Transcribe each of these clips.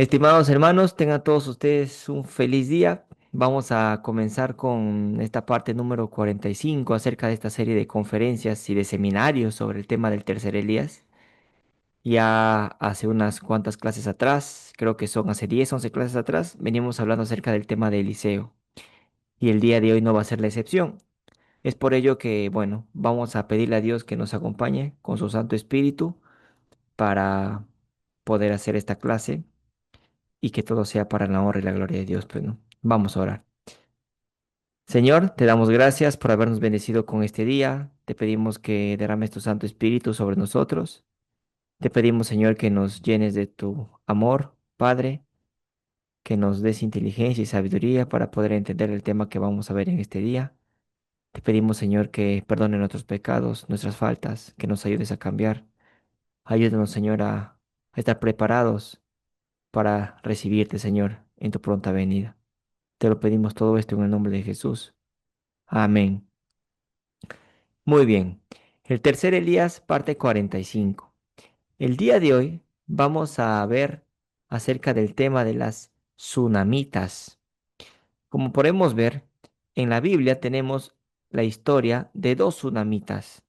Estimados hermanos, tengan todos ustedes un feliz día. Vamos a comenzar con esta parte número 45 acerca de esta serie de conferencias y de seminarios sobre el tema del tercer Elías. Ya hace unas cuantas clases atrás, creo que son hace 10, 11 clases atrás, venimos hablando acerca del tema de Eliseo. Y el día de hoy no va a ser la excepción. Es por ello que, bueno, vamos a pedirle a Dios que nos acompañe con su Santo Espíritu para poder hacer esta clase y que todo sea para la honra y la gloria de Dios, pues, ¿no? Vamos a orar. Señor, te damos gracias por habernos bendecido con este día. Te pedimos que derrames tu Santo Espíritu sobre nosotros. Te pedimos, Señor, que nos llenes de tu amor, Padre, que nos des inteligencia y sabiduría para poder entender el tema que vamos a ver en este día. Te pedimos, Señor, que perdone nuestros pecados, nuestras faltas, que nos ayudes a cambiar. Ayúdanos, Señor, a estar preparados para recibirte, Señor, en tu pronta venida. Te lo pedimos todo esto en el nombre de Jesús. Amén. Muy bien. El tercer Elías, parte 45. El día de hoy vamos a ver acerca del tema de las tsunamitas. Como podemos ver, en la Biblia tenemos la historia de dos tsunamitas.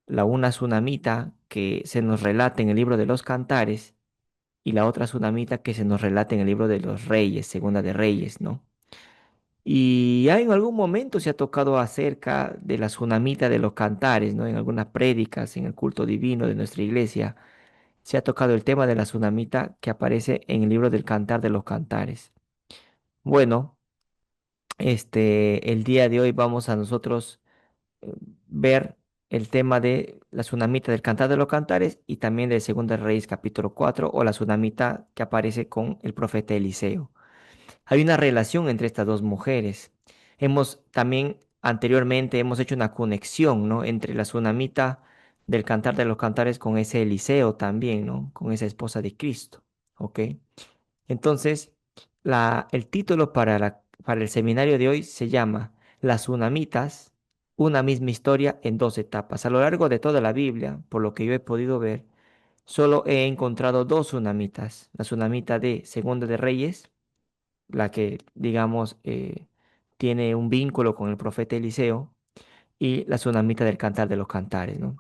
La una tsunamita que se nos relata en el libro de los Cantares y la otra tsunamita que se nos relata en el libro de los Reyes, Segunda de Reyes, ¿no? Y ya en algún momento se ha tocado acerca de la tsunamita de los cantares, ¿no? En algunas prédicas, en el culto divino de nuestra iglesia, se ha tocado el tema de la tsunamita que aparece en el libro del Cantar de los Cantares. Bueno, el día de hoy vamos a nosotros eh, ver el tema de la tsunamita del Cantar de los Cantares y también de Segunda de Reyes capítulo 4 o la tsunamita que aparece con el profeta Eliseo. Hay una relación entre estas dos mujeres. Hemos también anteriormente hemos hecho una conexión, ¿no? Entre la tsunamita del Cantar de los Cantares con ese Eliseo también, ¿no? Con esa esposa de Cristo, ¿ok? Entonces, el título para el seminario de hoy se llama Las Tsunamitas, una misma historia en dos etapas. A lo largo de toda la Biblia, por lo que yo he podido ver, solo he encontrado dos tsunamitas. La tsunamita de Segunda de Reyes, la que, digamos, tiene un vínculo con el profeta Eliseo, y la tsunamita del Cantar de los Cantares, ¿no?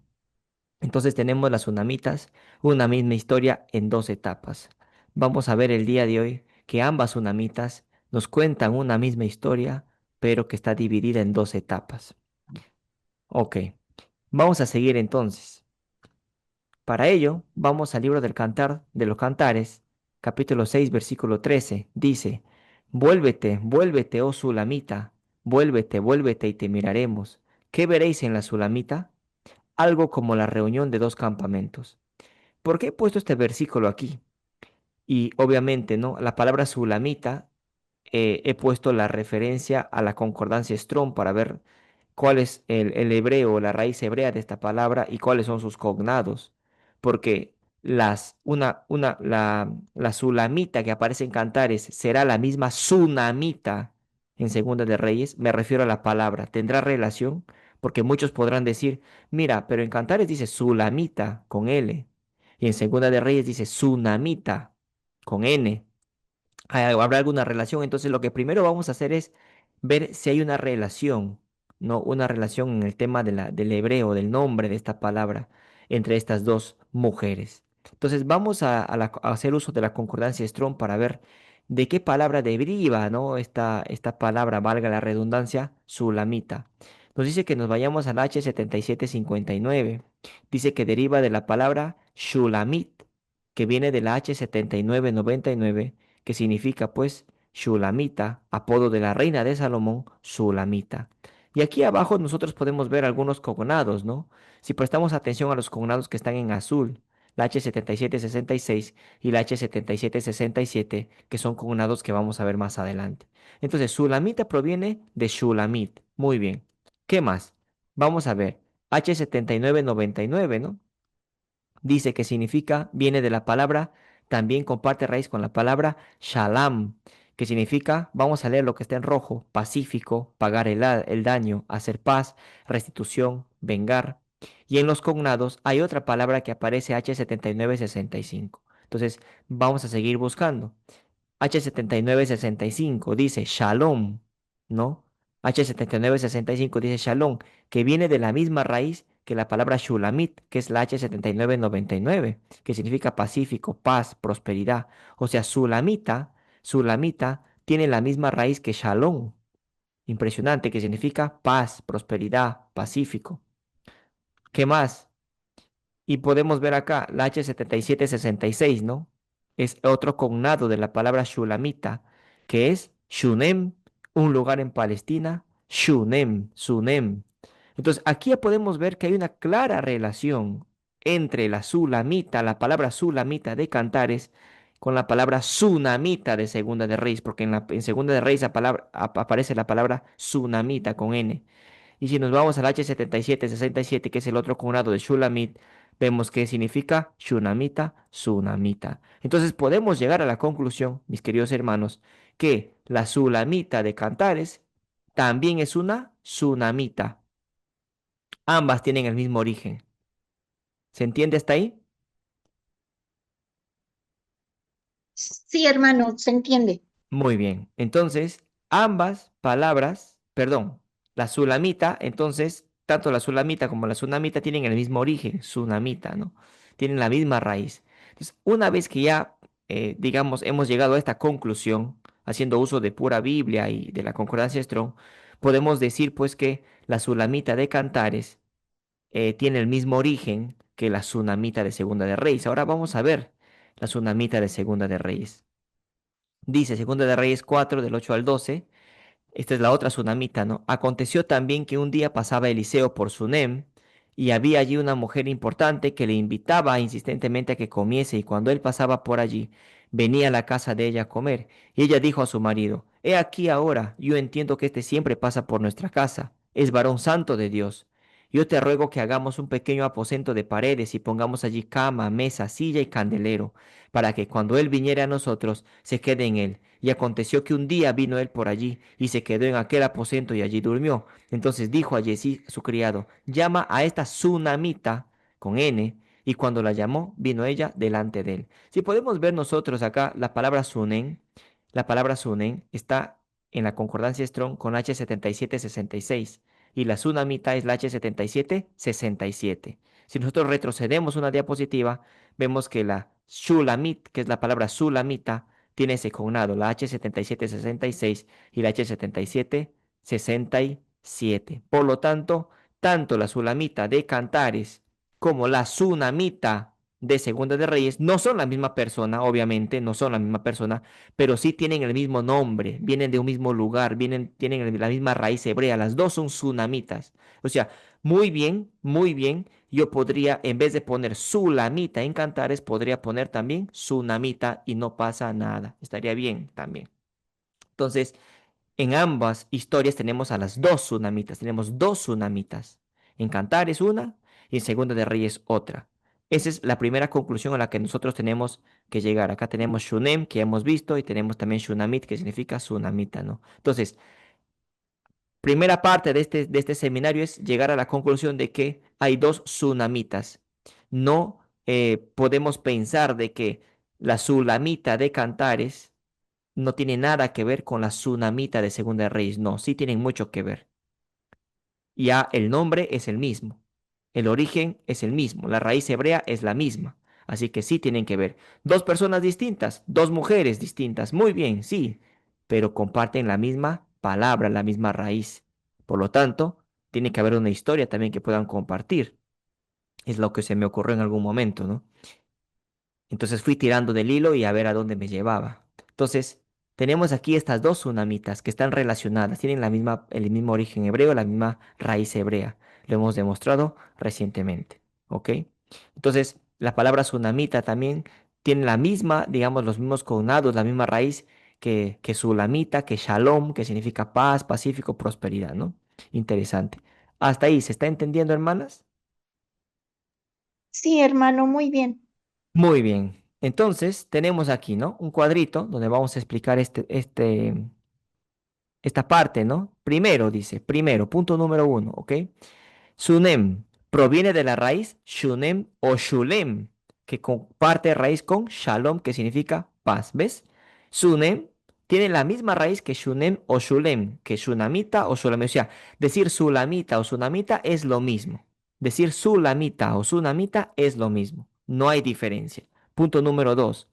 Entonces tenemos las tsunamitas, una misma historia en dos etapas. Vamos a ver el día de hoy que ambas tsunamitas nos cuentan una misma historia, pero que está dividida en dos etapas. Ok, vamos a seguir entonces. Para ello, vamos al libro del Cantar de los Cantares, capítulo 6, versículo 13. Dice, vuélvete, vuélvete, oh Sulamita, vuélvete, vuélvete y te miraremos. ¿Qué veréis en la Sulamita? Algo como la reunión de dos campamentos. ¿Por qué he puesto este versículo aquí? Y obviamente, ¿no? La palabra Sulamita, he puesto la referencia a la concordancia Strong para ver cuál es el hebreo, la raíz hebrea de esta palabra y cuáles son sus cognados. Porque la sulamita que aparece en Cantares será la misma sunamita en Segunda de Reyes. Me refiero a la palabra. ¿Tendrá relación? Porque muchos podrán decir, mira, pero en Cantares dice sulamita con L y en Segunda de Reyes dice sunamita con N. Habrá alguna relación. Entonces, lo que primero vamos a hacer es ver si hay una relación, ¿no? Una relación en el tema del hebreo, del nombre de esta palabra, entre estas dos mujeres. Entonces, vamos a hacer uso de la concordancia Strong para ver de qué palabra deriva, ¿no? Esta palabra, valga la redundancia, sulamita. Nos dice que nos vayamos al H7759. Dice que deriva de la palabra shulamit, que viene de la H7999, que significa pues Shulamita, apodo de la reina de Salomón, Sulamita. Y aquí abajo nosotros podemos ver algunos cognados, ¿no? Si prestamos atención a los cognados que están en azul, la H7766 y la H7767, que son cognados que vamos a ver más adelante. Entonces, Sulamita proviene de Shulamit. Muy bien. ¿Qué más? Vamos a ver. H7999, ¿no? Dice que significa, viene de la palabra, también comparte raíz con la palabra shalom, que significa, vamos a leer lo que está en rojo, pacífico, pagar el daño, hacer paz, restitución, vengar. Y en los cognados hay otra palabra que aparece H7965. Entonces, vamos a seguir buscando. H7965 dice Shalom, ¿no? H7965 dice Shalom, que viene de la misma raíz que la palabra Shulamit, que es la H7999, que significa pacífico, paz, prosperidad. O sea, Sulamita tiene la misma raíz que Shalom. Impresionante, que significa paz, prosperidad, pacífico. ¿Qué más? Y podemos ver acá la H7766, ¿no? Es otro cognado de la palabra Shulamita, que es Shunem, un lugar en Palestina, Shunem, Sunem. Entonces, aquí ya podemos ver que hay una clara relación entre la Sulamita, la palabra Sulamita de Cantares, con la palabra Sunamita de Segunda de Reyes, porque en Segunda de Reyes aparece la palabra Sunamita con N. Y si nos vamos al H7767, que es el otro cognado de Shulamit, vemos que significa Shunamita, Sunamita. Entonces podemos llegar a la conclusión, mis queridos hermanos, que la Sulamita de Cantares también es una Sunamita. Ambas tienen el mismo origen. ¿Se entiende hasta ahí? Sí, hermano, se entiende. Muy bien. Entonces, ambas palabras, perdón, la sulamita, entonces, tanto la sulamita como la sunamita tienen el mismo origen, sunamita, ¿no? Tienen la misma raíz. Entonces, una vez que ya, digamos, hemos llegado a esta conclusión, haciendo uso de pura Biblia y de la concordancia Strong, podemos decir, pues, que la sulamita de Cantares tiene el mismo origen que la sunamita de Segunda de Reyes. Ahora vamos a ver la sunamita de Segunda de Reyes. Dice Segunda de Reyes 4, del 8 al 12. Esta es la otra tsunamita, ¿no? Aconteció también que un día pasaba Eliseo por Sunem y había allí una mujer importante que le invitaba insistentemente a que comiese y cuando él pasaba por allí, venía a la casa de ella a comer. Y ella dijo a su marido, He aquí ahora, yo entiendo que este siempre pasa por nuestra casa, es varón santo de Dios. Yo te ruego que hagamos un pequeño aposento de paredes y pongamos allí cama, mesa, silla y candelero, para que cuando él viniera a nosotros, se quede en él. Y aconteció que un día vino él por allí y se quedó en aquel aposento y allí durmió. Entonces dijo a Jesí, su criado, llama a esta Sunamita con N, y cuando la llamó, vino ella delante de él. Si podemos ver nosotros acá la palabra Sunen está en la concordancia Strong con H7766 y la Sunamita es la H7767. Si nosotros retrocedemos una diapositiva, vemos que la Shulamit, que es la palabra Sulamita, tiene ese cognado, la H7766 y la H7767. Por lo tanto, tanto la Sulamita de Cantares como la Sunamita de Segunda de Reyes no son la misma persona, obviamente, no son la misma persona, pero sí tienen el mismo nombre, vienen de un mismo lugar, tienen la misma raíz hebrea, las dos son sunamitas. O sea, muy bien, yo podría, en vez de poner Sulamita en Cantares, podría poner también Sunamita y no pasa nada. Estaría bien también. Entonces, en ambas historias tenemos a las dos tsunamitas, tenemos dos tsunamitas. En Cantares una y en Segunda de Reyes otra. Esa es la primera conclusión a la que nosotros tenemos que llegar. Acá tenemos Shunem, que hemos visto, y tenemos también Shunamit, que significa tsunamita, ¿no? Entonces, primera parte de este seminario es llegar a la conclusión de que hay dos tsunamitas. No podemos pensar de que la sulamita de Cantares no tiene nada que ver con la tsunamita de Segunda de Reyes. No, sí tienen mucho que ver. Ya el nombre es el mismo, el origen es el mismo, la raíz hebrea es la misma. Así que sí tienen que ver. Dos personas distintas, dos mujeres distintas, muy bien, sí, pero comparten la misma palabra, la misma raíz. Por lo tanto, tiene que haber una historia también que puedan compartir. Es lo que se me ocurrió en algún momento, ¿no? Entonces fui tirando del hilo y a ver a dónde me llevaba. Entonces, tenemos aquí estas dos tsunamitas que están relacionadas, tienen el mismo origen hebreo, la misma raíz hebrea. Lo hemos demostrado recientemente, ¿ok? Entonces, la palabra tsunamita también tiene la misma, digamos, los mismos cognados, la misma raíz que sulamita, que shalom, que significa paz, pacífico, prosperidad, ¿no? Interesante. Hasta ahí, ¿se está entendiendo, hermanas? Sí, hermano, muy bien. Muy bien. Entonces, tenemos aquí, ¿no? Un cuadrito donde vamos a explicar esta parte, ¿no? Primero, dice, primero, punto número uno, ¿ok? Sunem proviene de la raíz Shunem o Shulem, que comparte raíz con Shalom, que significa paz, ¿ves? Sunem tiene la misma raíz que Shunem o Shulem, que Shunamita o Shulamita. O sea, decir Sulamita o Sunamita es lo mismo. Decir Sulamita o Sunamita es lo mismo. No hay diferencia. Punto número dos.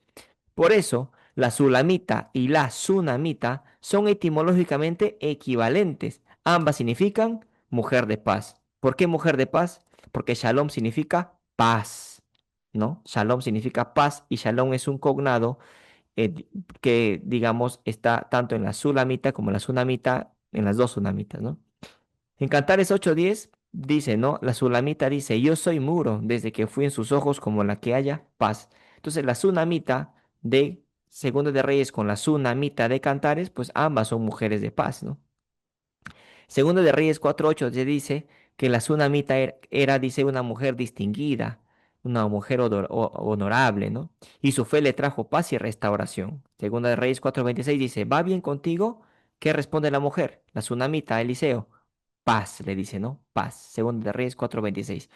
Por eso, la Sulamita y la Sunamita son etimológicamente equivalentes. Ambas significan mujer de paz. ¿Por qué mujer de paz? Porque Shalom significa paz, ¿no? Shalom significa paz y Shalom es un cognado que, digamos, está tanto en la Sulamita como en la Sunamita, en las dos Sunamitas, ¿no? En Cantares 8:10 dice, ¿no? La Sulamita dice, yo soy muro desde que fui en sus ojos como la que haya paz. Entonces, la Sunamita de Segundo de Reyes con la Sunamita de Cantares, pues ambas son mujeres de paz, ¿no? Segundo de Reyes 4:8 se dice que la Sunamita era, dice, una mujer distinguida, una mujer honorable, ¿no? Y su fe le trajo paz y restauración. Segunda de Reyes 4:26 dice, ¿va bien contigo? ¿Qué responde la mujer? La Sunamita, Eliseo. Paz, le dice, ¿no? Paz. Segunda de Reyes 4:26.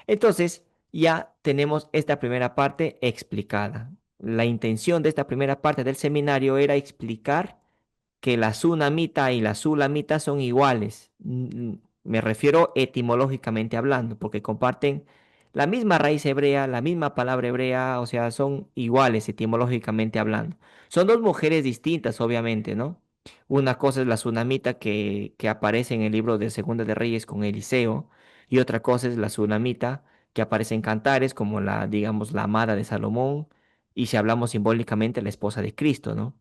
Entonces, ya tenemos esta primera parte explicada. La intención de esta primera parte del seminario era explicar que la sunamita y la sulamita son iguales. Me refiero etimológicamente hablando, porque comparten la misma raíz hebrea, la misma palabra hebrea, o sea, son iguales etimológicamente hablando. Son dos mujeres distintas, obviamente, ¿no? Una cosa es la sunamita que aparece en el libro de Segunda de Reyes con Eliseo, y otra cosa es la sunamita que aparece en Cantares como la, digamos, la amada de Salomón, y si hablamos simbólicamente, la esposa de Cristo, ¿no?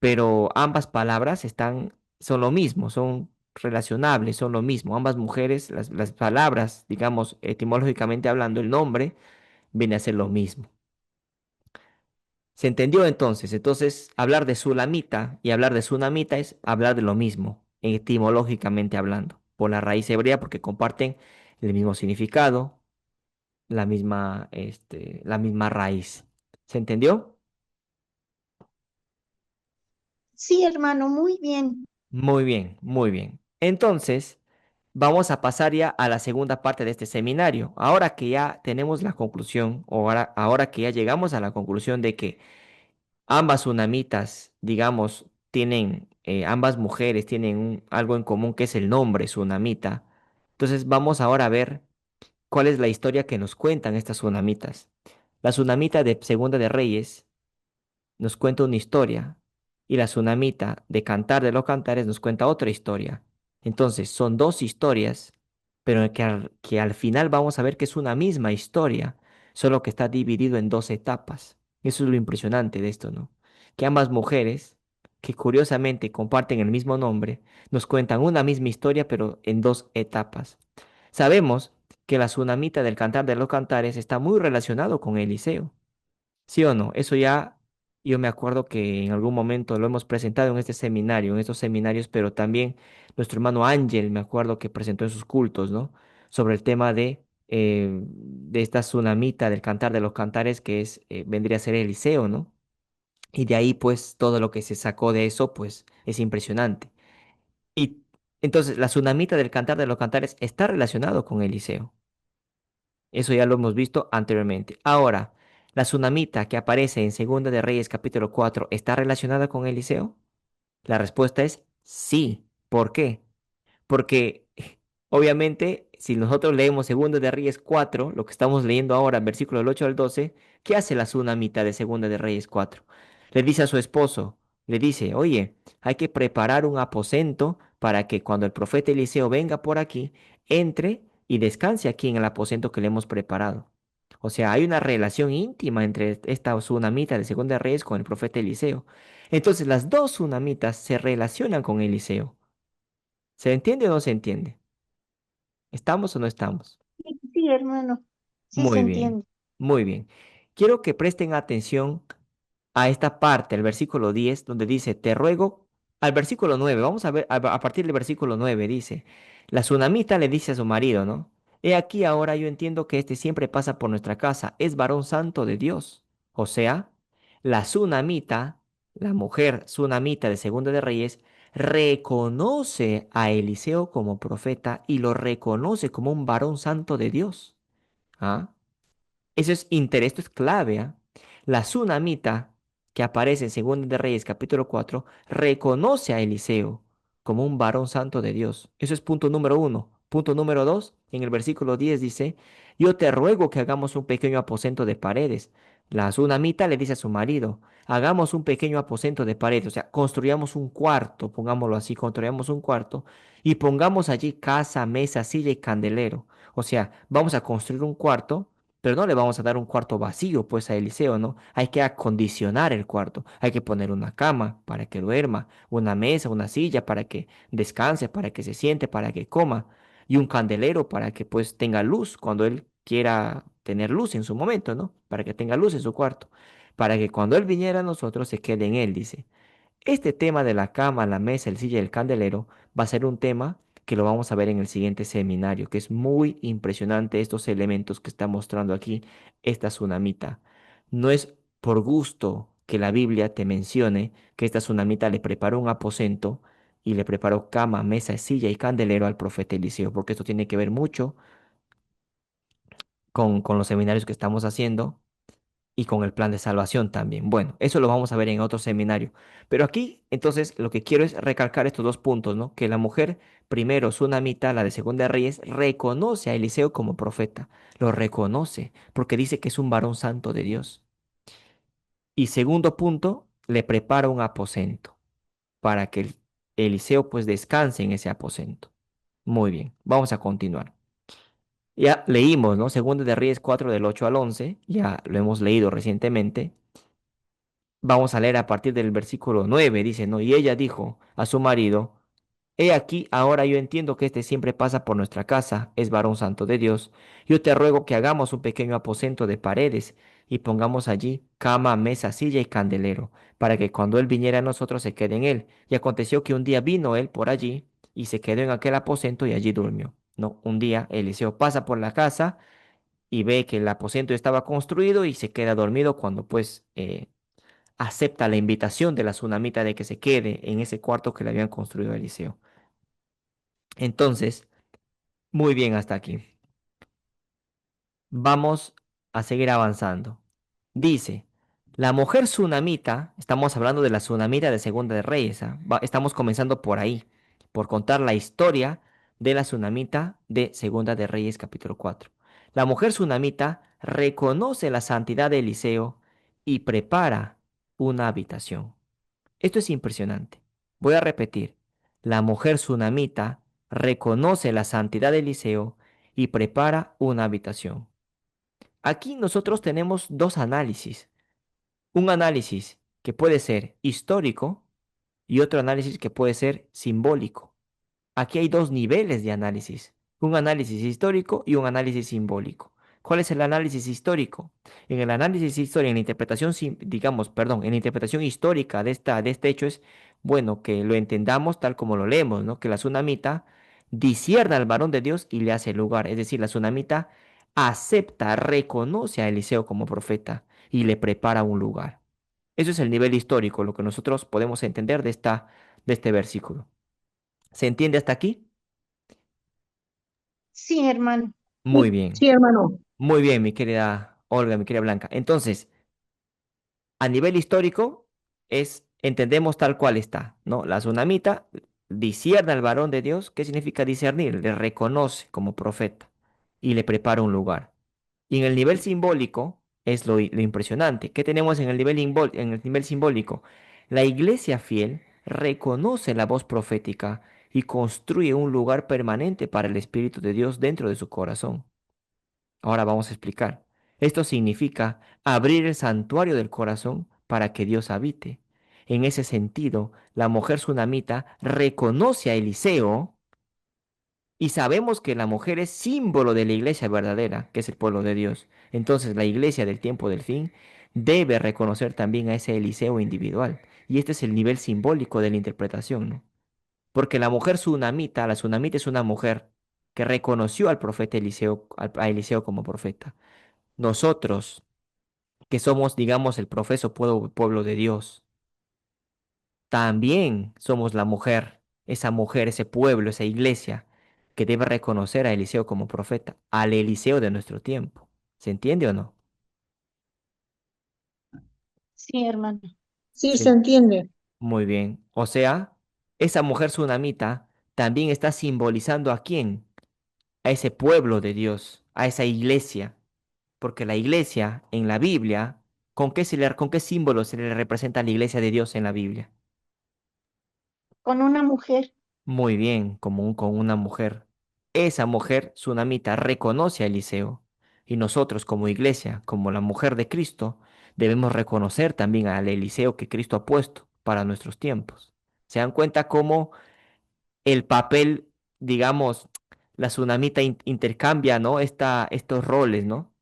Pero ambas palabras son lo mismo, son relacionables, son lo mismo. Ambas mujeres, las palabras, digamos, etimológicamente hablando, el nombre viene a ser lo mismo. ¿Se entendió entonces? Entonces, hablar de Sulamita y hablar de Sunamita es hablar de lo mismo, etimológicamente hablando, por la raíz hebrea, porque comparten el mismo significado, la misma raíz. ¿Se entendió? Sí, hermano, muy bien. Muy bien, muy bien. Entonces, vamos a pasar ya a la segunda parte de este seminario. Ahora que ya tenemos la conclusión, o ahora que ya llegamos a la conclusión de que ambas sunamitas, digamos, ambas mujeres tienen algo en común que es el nombre sunamita. Entonces, vamos ahora a ver cuál es la historia que nos cuentan estas sunamitas. La sunamita de Segunda de Reyes nos cuenta una historia y la Tsunamita de Cantar de los Cantares nos cuenta otra historia. Entonces, son dos historias, pero que al final vamos a ver que es una misma historia, solo que está dividido en dos etapas. Eso es lo impresionante de esto, ¿no? Que ambas mujeres, que curiosamente comparten el mismo nombre, nos cuentan una misma historia, pero en dos etapas. Sabemos que la Tsunamita del Cantar de los Cantares está muy relacionado con Eliseo. ¿Sí o no? Eso ya yo me acuerdo que en algún momento lo hemos presentado en este seminario, en estos seminarios, pero también nuestro hermano Ángel, me acuerdo que presentó en sus cultos, ¿no? Sobre el tema de esta tsunamita del cantar de los cantares que vendría a ser Eliseo, ¿no? Y de ahí, pues, todo lo que se sacó de eso, pues, es impresionante. Y entonces, la tsunamita del cantar de los cantares está relacionado con Eliseo. Eso ya lo hemos visto anteriormente. Ahora, ¿la tsunamita que aparece en Segunda de Reyes capítulo 4 está relacionada con Eliseo? La respuesta es sí. ¿Por qué? Porque obviamente si nosotros leemos Segunda de Reyes 4, lo que estamos leyendo ahora, versículo del 8 al 12, ¿qué hace la tsunamita de Segunda de Reyes 4? Le dice a su esposo, le dice, oye, hay que preparar un aposento para que cuando el profeta Eliseo venga por aquí, entre y descanse aquí en el aposento que le hemos preparado. O sea, hay una relación íntima entre esta tsunamita de Segunda de Reyes con el profeta Eliseo. Entonces las dos tsunamitas se relacionan con Eliseo. ¿Se entiende o no se entiende? ¿Estamos o no estamos? Sí, sí, hermano, sí se Muy bien, entiende. muy bien. Quiero que presten atención a esta parte, el versículo 10, donde dice, te ruego, al versículo 9, vamos a ver, a partir del versículo 9 dice, la tsunamita le dice a su marido, ¿no? He aquí ahora yo entiendo que este siempre pasa por nuestra casa, es varón santo de Dios. O sea, la tsunamita, la mujer tsunamita de Segunda de Reyes, reconoce a Eliseo como profeta y lo reconoce como un varón santo de Dios. ¿Ah? Eso es interés, esto es clave, ¿ah? La tsunamita que aparece en Segunda de Reyes capítulo 4 reconoce a Eliseo como un varón santo de Dios. Eso es punto número uno. Punto número dos, en el versículo 10 dice, yo te ruego que hagamos un pequeño aposento de paredes. La sunamita le dice a su marido, hagamos un pequeño aposento de paredes, o sea, construyamos un cuarto, pongámoslo así, construyamos un cuarto y pongamos allí casa, mesa, silla y candelero. O sea, vamos a construir un cuarto, pero no le vamos a dar un cuarto vacío, pues a Eliseo, ¿no? Hay que acondicionar el cuarto. Hay que poner una cama para que duerma, una mesa, una silla para que descanse, para que se siente, para que coma, y un candelero para que pues tenga luz cuando él quiera tener luz en su momento, ¿no? Para que tenga luz en su cuarto, para que cuando él viniera a nosotros se quede en él, dice. Este tema de la cama, la mesa, el silla y el candelero va a ser un tema que lo vamos a ver en el siguiente seminario, que es muy impresionante estos elementos que está mostrando aquí esta tsunamita. No es por gusto que la Biblia te mencione que esta tsunamita le preparó un aposento y le preparó cama, mesa, silla y candelero al profeta Eliseo, porque esto tiene que ver mucho con los seminarios que estamos haciendo y con el plan de salvación también. Bueno, eso lo vamos a ver en otro seminario. Pero aquí, entonces, lo que quiero es recalcar estos dos puntos, ¿no? Que la mujer, primero, Sunamita, la de Segunda de Reyes, reconoce a Eliseo como profeta. Lo reconoce porque dice que es un varón santo de Dios. Y segundo punto, le prepara un aposento para que Eliseo pues descanse en ese aposento. Muy bien, vamos a continuar. Ya leímos, ¿no? Segunda de Reyes 4 del 8 al 11, ya lo hemos leído recientemente. Vamos a leer a partir del versículo 9, dice, ¿no? Y ella dijo a su marido, he aquí, ahora yo entiendo que este siempre pasa por nuestra casa, es varón santo de Dios. Yo te ruego que hagamos un pequeño aposento de paredes y pongamos allí cama, mesa, silla y candelero, para que cuando él viniera a nosotros se quede en él. Y aconteció que un día vino él por allí y se quedó en aquel aposento y allí durmió. No, un día Eliseo pasa por la casa y ve que el aposento estaba construido y se queda dormido cuando pues acepta la invitación de la tsunamita de que se quede en ese cuarto que le habían construido a Eliseo. Entonces, muy bien hasta aquí. Vamos a seguir avanzando. Dice, la mujer tsunamita, estamos hablando de la tsunamita de Segunda de Reyes, ¿ah? Estamos comenzando por ahí, por contar la historia de la tsunamita de Segunda de Reyes capítulo 4. La mujer tsunamita reconoce la santidad de Eliseo y prepara una habitación. Esto es impresionante. Voy a repetir. La mujer tsunamita reconoce la santidad de Eliseo y prepara una habitación. Aquí nosotros tenemos dos análisis. Un análisis que puede ser histórico y otro análisis que puede ser simbólico. Aquí hay dos niveles de análisis, un análisis histórico y un análisis simbólico. ¿Cuál es el análisis histórico? En el análisis histórico, en la interpretación, digamos, perdón, en la interpretación histórica de este hecho es, bueno, que lo entendamos tal como lo leemos, ¿no? Que la tsunamita discierna al varón de Dios y le hace lugar. Es decir, la tsunamita acepta, reconoce a Eliseo como profeta y le prepara un lugar. Eso es el nivel histórico, lo que nosotros podemos entender de este versículo. ¿Se entiende hasta aquí? Sí, hermano. Muy bien, Sí, hermano. muy bien, mi querida Olga, mi querida Blanca. Entonces, a nivel histórico, entendemos tal cual está, ¿no? La tsunamita discierne al varón de Dios. ¿Qué significa discernir? Le reconoce como profeta y le prepara un lugar. Y en el nivel simbólico es lo impresionante. ¿Qué tenemos en el en el nivel simbólico? La iglesia fiel reconoce la voz profética y construye un lugar permanente para el Espíritu de Dios dentro de su corazón. Ahora vamos a explicar. Esto significa abrir el santuario del corazón para que Dios habite. En ese sentido, la mujer sunamita reconoce a Eliseo y sabemos que la mujer es símbolo de la iglesia verdadera, que es el pueblo de Dios. Entonces, la iglesia del tiempo del fin debe reconocer también a ese Eliseo individual. Y este es el nivel simbólico de la interpretación, ¿no? Porque la tsunamita es una mujer que reconoció al profeta Eliseo, a Eliseo como profeta. Nosotros, que somos, digamos, el profeso pueblo de Dios, también somos la mujer, ese pueblo, esa iglesia, que debe reconocer a Eliseo como profeta, al Eliseo de nuestro tiempo. ¿Se entiende o no? Sí, hermano. sí, se entiende. Muy bien. O sea, esa mujer sunamita también está simbolizando ¿a quién? A ese pueblo de Dios, a esa iglesia. Porque la iglesia en la Biblia, ¿con qué símbolo se le representa a la iglesia de Dios en la Biblia? Con una mujer, Muy bien, con una mujer. Esa mujer sunamita reconoce a Eliseo. Y nosotros como iglesia, como la mujer de Cristo, debemos reconocer también al Eliseo que Cristo ha puesto para nuestros tiempos. ¿Se dan cuenta cómo el papel, digamos, la tsunamita intercambia, ¿no? Estos roles, ¿no?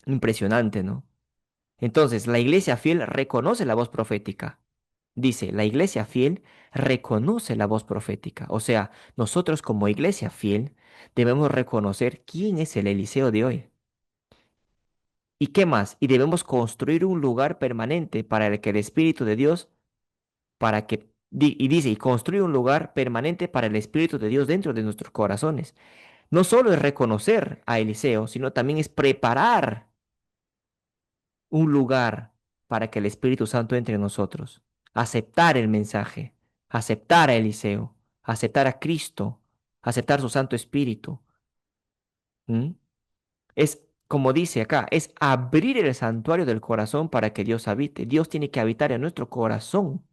Impresionante, ¿no? Entonces, la iglesia fiel reconoce la voz profética. Dice, la iglesia fiel reconoce la voz profética. O sea, nosotros como iglesia fiel debemos reconocer quién es el Eliseo de hoy. ¿Y qué más? Y debemos construir un lugar permanente para el que el Espíritu de Dios, y dice, y construir un lugar permanente para el Espíritu de Dios dentro de nuestros corazones. No solo es reconocer a Eliseo, sino también es preparar un lugar para que el Espíritu Santo entre en nosotros. Aceptar el mensaje, aceptar a Eliseo, aceptar a Cristo, aceptar su Santo Espíritu. ¿Mm? Es, como dice acá, es abrir el santuario del corazón para que Dios habite. Dios tiene que habitar en nuestro corazón.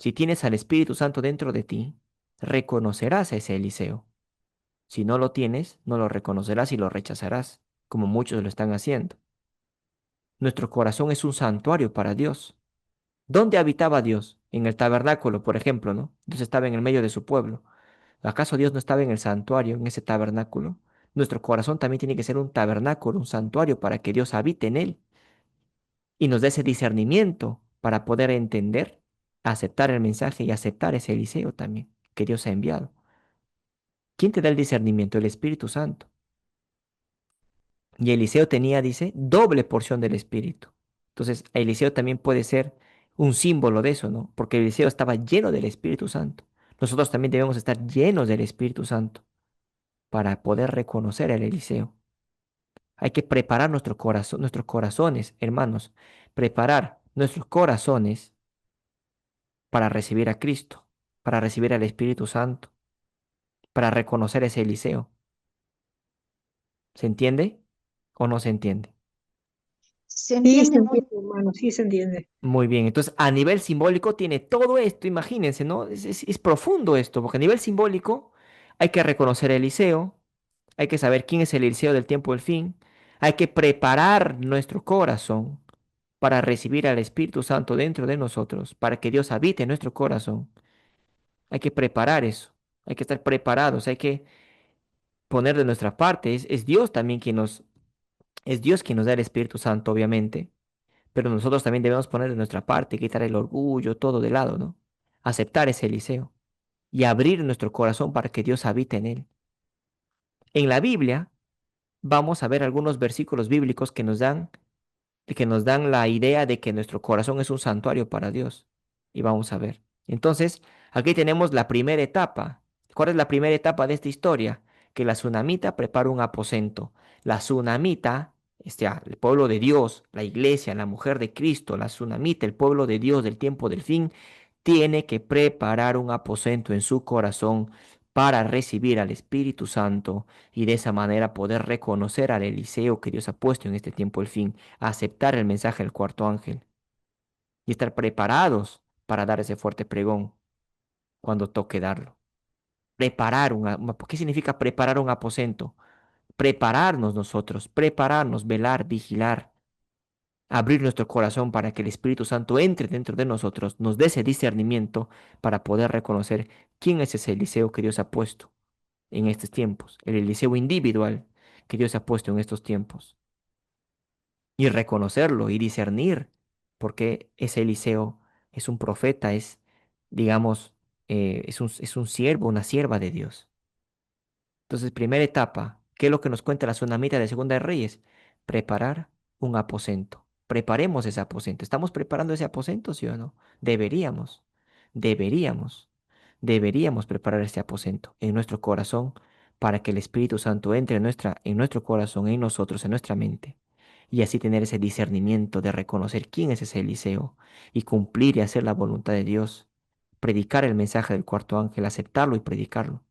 Si tienes al Espíritu Santo dentro de ti, reconocerás a ese Eliseo. Si no lo tienes, no lo reconocerás y lo rechazarás, como muchos lo están haciendo. Nuestro corazón es un santuario para Dios. ¿Dónde habitaba Dios? En el tabernáculo, por ejemplo, ¿no? Dios estaba en el medio de su pueblo. ¿Acaso Dios no estaba en el santuario, en ese tabernáculo? Nuestro corazón también tiene que ser un tabernáculo, un santuario para que Dios habite en él y nos dé ese discernimiento para poder entender, aceptar el mensaje y aceptar ese Eliseo también que Dios ha enviado. ¿Quién te da el discernimiento? El Espíritu Santo. Y Eliseo tenía, dice, doble porción del Espíritu. Entonces, Eliseo también puede ser un símbolo de eso, ¿no? Porque Eliseo estaba lleno del Espíritu Santo. Nosotros también debemos estar llenos del Espíritu Santo para poder reconocer al Eliseo. Hay que preparar nuestro corazón, nuestros corazones, hermanos, preparar nuestros corazones para recibir a Cristo, para recibir al Espíritu Santo, para reconocer ese Eliseo. ¿Se entiende o no se entiende? se Sí, se entiende muy, entiende, hermano, sí se entiende. Muy bien, entonces a nivel simbólico tiene todo esto, imagínense, ¿no? Es profundo esto, porque a nivel simbólico hay que reconocer a Eliseo, hay que saber quién es el Eliseo del tiempo del fin, hay que preparar nuestro corazón para recibir al Espíritu Santo dentro de nosotros, para que Dios habite en nuestro corazón. Hay que preparar eso, hay que estar preparados, hay que poner de nuestra parte. Es Dios también es Dios quien nos da el Espíritu Santo, obviamente, pero nosotros también debemos poner de nuestra parte, quitar el orgullo, todo de lado, ¿no? Aceptar ese Eliseo y abrir nuestro corazón para que Dios habite en él. En la Biblia vamos a ver algunos versículos bíblicos que nos dan la idea de que nuestro corazón es un santuario para Dios. Y vamos a ver. Entonces, aquí tenemos la primera etapa. ¿Cuál es la primera etapa de esta historia? Que la tsunamita prepara un aposento. La tsunamita, el pueblo de Dios, la iglesia, la mujer de Cristo, la tsunamita, el pueblo de Dios del tiempo del fin, tiene que preparar un aposento en su corazón para recibir al Espíritu Santo y de esa manera poder reconocer al Eliseo que Dios ha puesto en este tiempo del fin, aceptar el mensaje del cuarto ángel y estar preparados para dar ese fuerte pregón cuando toque darlo. ¿Qué significa preparar un aposento? Prepararnos nosotros, prepararnos, velar, vigilar, abrir nuestro corazón para que el Espíritu Santo entre dentro de nosotros, nos dé ese discernimiento para poder reconocer quién es ese Eliseo que Dios ha puesto en estos tiempos, el Eliseo individual que Dios ha puesto en estos tiempos, y reconocerlo y discernir, porque ese Eliseo es un profeta, digamos, es un siervo, una sierva de Dios. Entonces, primera etapa, ¿qué es lo que nos cuenta la tsunamita de Segunda de Reyes? Preparar un aposento. Preparemos ese aposento. ¿Estamos preparando ese aposento, sí o no? Deberíamos, deberíamos, deberíamos preparar ese aposento en nuestro corazón para que el Espíritu Santo entre en nuestro corazón, en nosotros, en nuestra mente y así tener ese discernimiento de reconocer quién es ese Eliseo y cumplir y hacer la voluntad de Dios, predicar el mensaje del cuarto ángel, aceptarlo y predicarlo.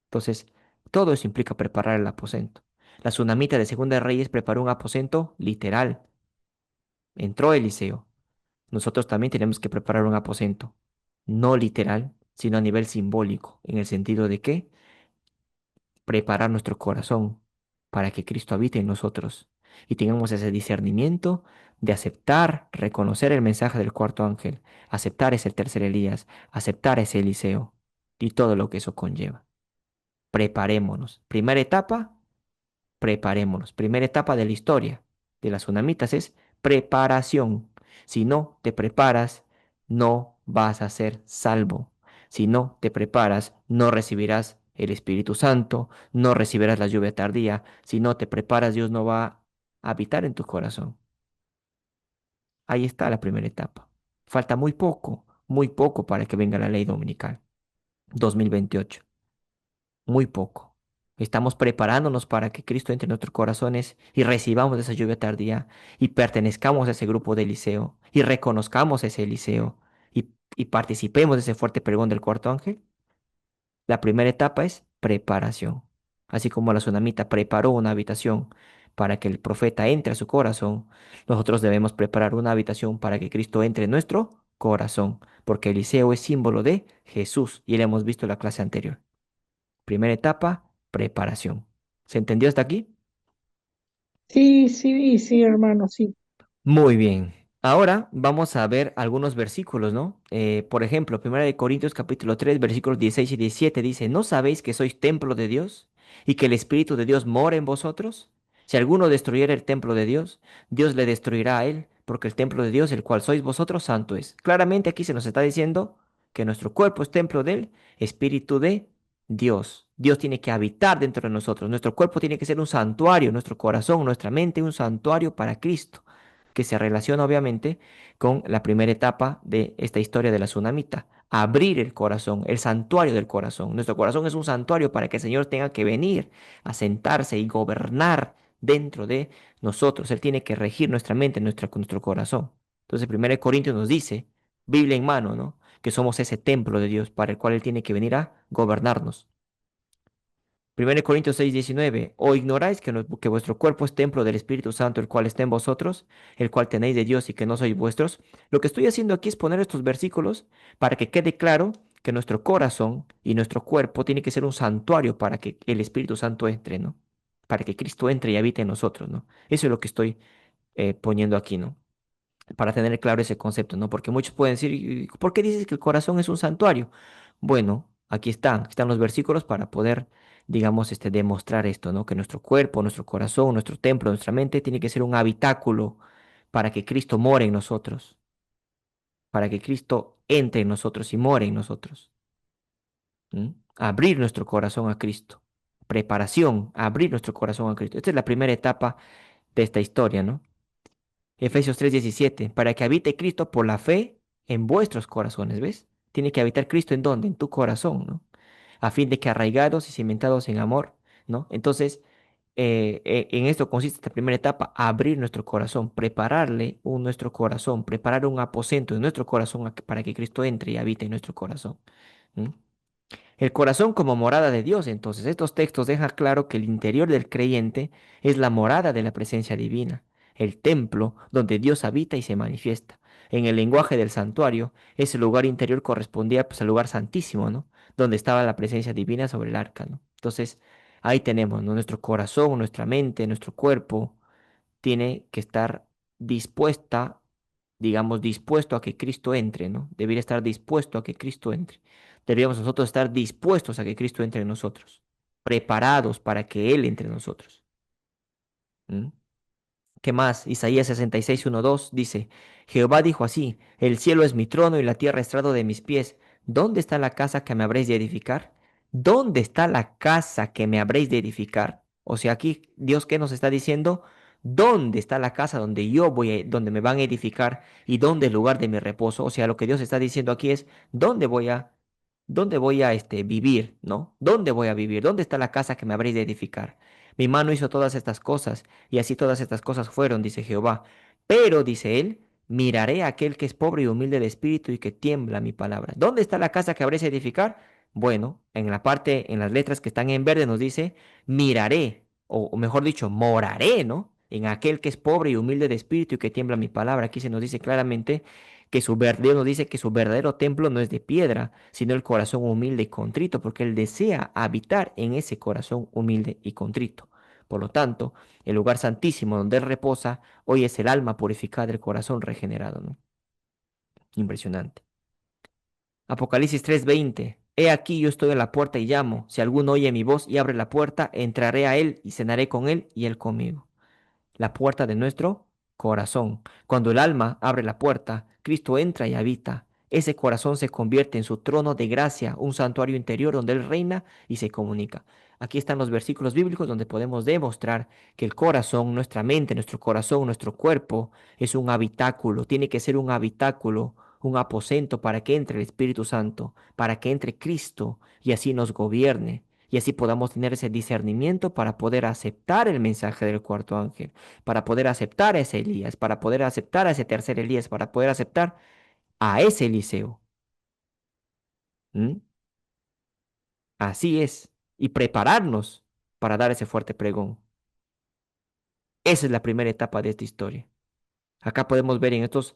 Entonces, todo eso implica preparar el aposento. La tsunamita de Segunda de Reyes preparó un aposento literal. Entró Eliseo. Nosotros también tenemos que preparar un aposento, no literal, sino a nivel simbólico, en el sentido de que preparar nuestro corazón para que Cristo habite en nosotros y tengamos ese discernimiento de aceptar, reconocer el mensaje del cuarto ángel, aceptar ese tercer Elías, aceptar ese Eliseo y todo lo que eso conlleva. Preparémonos. Primera etapa, preparémonos. Primera etapa de la historia de las tsunamitas es preparación. Si no te preparas, no vas a ser salvo. Si no te preparas, no recibirás el Espíritu Santo, no recibirás la lluvia tardía. Si no te preparas, Dios no va a habitar en tu corazón. Ahí está la primera etapa. Falta muy poco para que venga la ley dominical, 2028. Muy poco. Estamos preparándonos para que Cristo entre en nuestros corazones y recibamos esa lluvia tardía y pertenezcamos a ese grupo de Eliseo y reconozcamos ese Eliseo y participemos de ese fuerte pregón del cuarto ángel. La primera etapa es preparación. Así como la tsunamita preparó una habitación para que el profeta entre a su corazón, nosotros debemos preparar una habitación para que Cristo entre en nuestro corazón, porque Eliseo es símbolo de Jesús y lo hemos visto en la clase anterior. Primera etapa, preparación. ¿Se entendió hasta aquí? Sí, sí, sí, hermano, sí. Muy bien. Ahora vamos a ver algunos versículos, ¿no? Por ejemplo, Primera de Corintios capítulo 3, versículos 16 y 17 dice, ¿no sabéis que sois templo de Dios y que el Espíritu de Dios mora en vosotros? Si alguno destruyera el templo de Dios, Dios le destruirá a él, porque el templo de Dios, el cual sois vosotros, santo es. Claramente aquí se nos está diciendo que nuestro cuerpo es templo del Espíritu de Dios. Dios tiene que habitar dentro de nosotros. Nuestro cuerpo tiene que ser un santuario, nuestro corazón, nuestra mente, un santuario para Cristo que se relaciona obviamente con la primera etapa de esta historia de la tsunamita. Abrir el corazón, el santuario del corazón. Nuestro corazón es un santuario para que el Señor tenga que venir a sentarse y gobernar dentro de nosotros. Él tiene que regir nuestra mente, nuestro corazón. Entonces, 1 Corintios nos dice, Biblia en mano, ¿no? Que somos ese templo de Dios para el cual Él tiene que venir a gobernarnos. 1 Corintios 6:19. ¿O ignoráis que, que vuestro cuerpo es templo del Espíritu Santo, el cual está en vosotros, el cual tenéis de Dios y que no sois vuestros? Lo que estoy haciendo aquí es poner estos versículos para que quede claro que nuestro corazón y nuestro cuerpo tiene que ser un santuario para que el Espíritu Santo entre, ¿no? Para que Cristo entre y habite en nosotros, ¿no? Eso es lo que estoy poniendo aquí, ¿no? Para tener claro ese concepto, ¿no? Porque muchos pueden decir, "¿Y por qué dices que el corazón es un santuario?" Bueno, aquí están los versículos para poder, digamos, demostrar esto, ¿no? Que nuestro cuerpo, nuestro corazón, nuestro templo, nuestra mente tiene que ser un habitáculo para que Cristo more en nosotros, para que Cristo entre en nosotros y more en nosotros. ¿M? Abrir nuestro corazón a Cristo. Preparación, abrir nuestro corazón a Cristo. Esta es la primera etapa de esta historia, ¿no? Efesios 3:17, para que habite Cristo por la fe en vuestros corazones, ¿ves? Tiene que habitar Cristo en dónde? En tu corazón, ¿no? A fin de que arraigados y cimentados en amor, ¿no? Entonces, en esto consiste esta primera etapa, abrir nuestro corazón, prepararle nuestro corazón, preparar un aposento en nuestro corazón para que Cristo entre y habite en nuestro corazón. ¿M? El corazón como morada de Dios. Entonces, estos textos dejan claro que el interior del creyente es la morada de la presencia divina, el templo donde Dios habita y se manifiesta. En el lenguaje del santuario, ese lugar interior correspondía pues al lugar santísimo, ¿no? Donde estaba la presencia divina sobre el arca, ¿no? Entonces, ahí tenemos, ¿no? Nuestro corazón, nuestra mente, nuestro cuerpo tiene que estar dispuesta, digamos, dispuesto a que Cristo entre, ¿no? Debería estar dispuesto a que Cristo entre. Deberíamos nosotros estar dispuestos a que Cristo entre en nosotros, preparados para que Él entre en nosotros. ¿Mm? ¿Qué más? Isaías 66:1-2 dice, Jehová dijo así, el cielo es mi trono y la tierra estrado de mis pies. ¿Dónde está la casa que me habréis de edificar? ¿Dónde está la casa que me habréis de edificar? O sea, aquí Dios qué nos está diciendo, ¿dónde está la casa donde donde me van a edificar y dónde el lugar de mi reposo? O sea, lo que Dios está diciendo aquí es, ¿dónde voy a ¿Dónde voy a vivir, no? ¿Dónde voy a vivir? ¿Dónde está la casa que me habréis de edificar? Mi mano hizo todas estas cosas, y así todas estas cosas fueron, dice Jehová. Pero, dice él, miraré a aquel que es pobre y humilde de espíritu y que tiembla mi palabra. ¿Dónde está la casa que habréis de edificar? Bueno, en la parte, en las letras que están en verde nos dice, miraré, o mejor dicho, moraré, ¿no? En aquel que es pobre y humilde de espíritu y que tiembla mi palabra. Aquí se nos dice claramente que Dios nos dice que su verdadero templo no es de piedra, sino el corazón humilde y contrito, porque Él desea habitar en ese corazón humilde y contrito. Por lo tanto, el lugar santísimo donde Él reposa hoy es el alma purificada, el corazón regenerado, ¿no? Impresionante. Apocalipsis 3:20. He aquí yo estoy a la puerta y llamo. Si alguno oye mi voz y abre la puerta, entraré a él y cenaré con él y él conmigo. La puerta de nuestro corazón. Cuando el alma abre la puerta, Cristo entra y habita. Ese corazón se convierte en su trono de gracia, un santuario interior donde Él reina y se comunica. Aquí están los versículos bíblicos donde podemos demostrar que el corazón, nuestra mente, nuestro corazón, nuestro cuerpo es un habitáculo, tiene que ser un habitáculo, un aposento para que entre el Espíritu Santo, para que entre Cristo y así nos gobierne. Y así podamos tener ese discernimiento para poder aceptar el mensaje del cuarto ángel, para poder aceptar a ese Elías, para poder aceptar a ese tercer Elías, para poder aceptar a ese Eliseo. ¿Mm? Así es. Y prepararnos para dar ese fuerte pregón. Esa es la primera etapa de esta historia. Acá podemos ver en estos,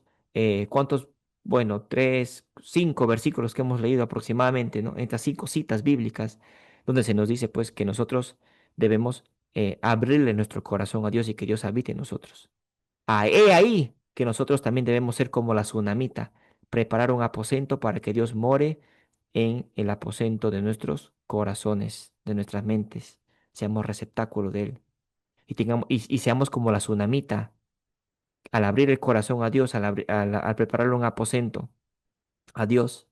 ¿cuántos? Bueno, tres, cinco versículos que hemos leído aproximadamente, ¿no? En estas cinco citas bíblicas, donde se nos dice, pues, que nosotros debemos abrirle nuestro corazón a Dios y que Dios habite en nosotros. He ahí que nosotros también debemos ser como la tsunamita, preparar un aposento para que Dios more en el aposento de nuestros corazones, de nuestras mentes, seamos receptáculo de Él y seamos como la tsunamita, al abrir el corazón a Dios, al prepararle un aposento a Dios,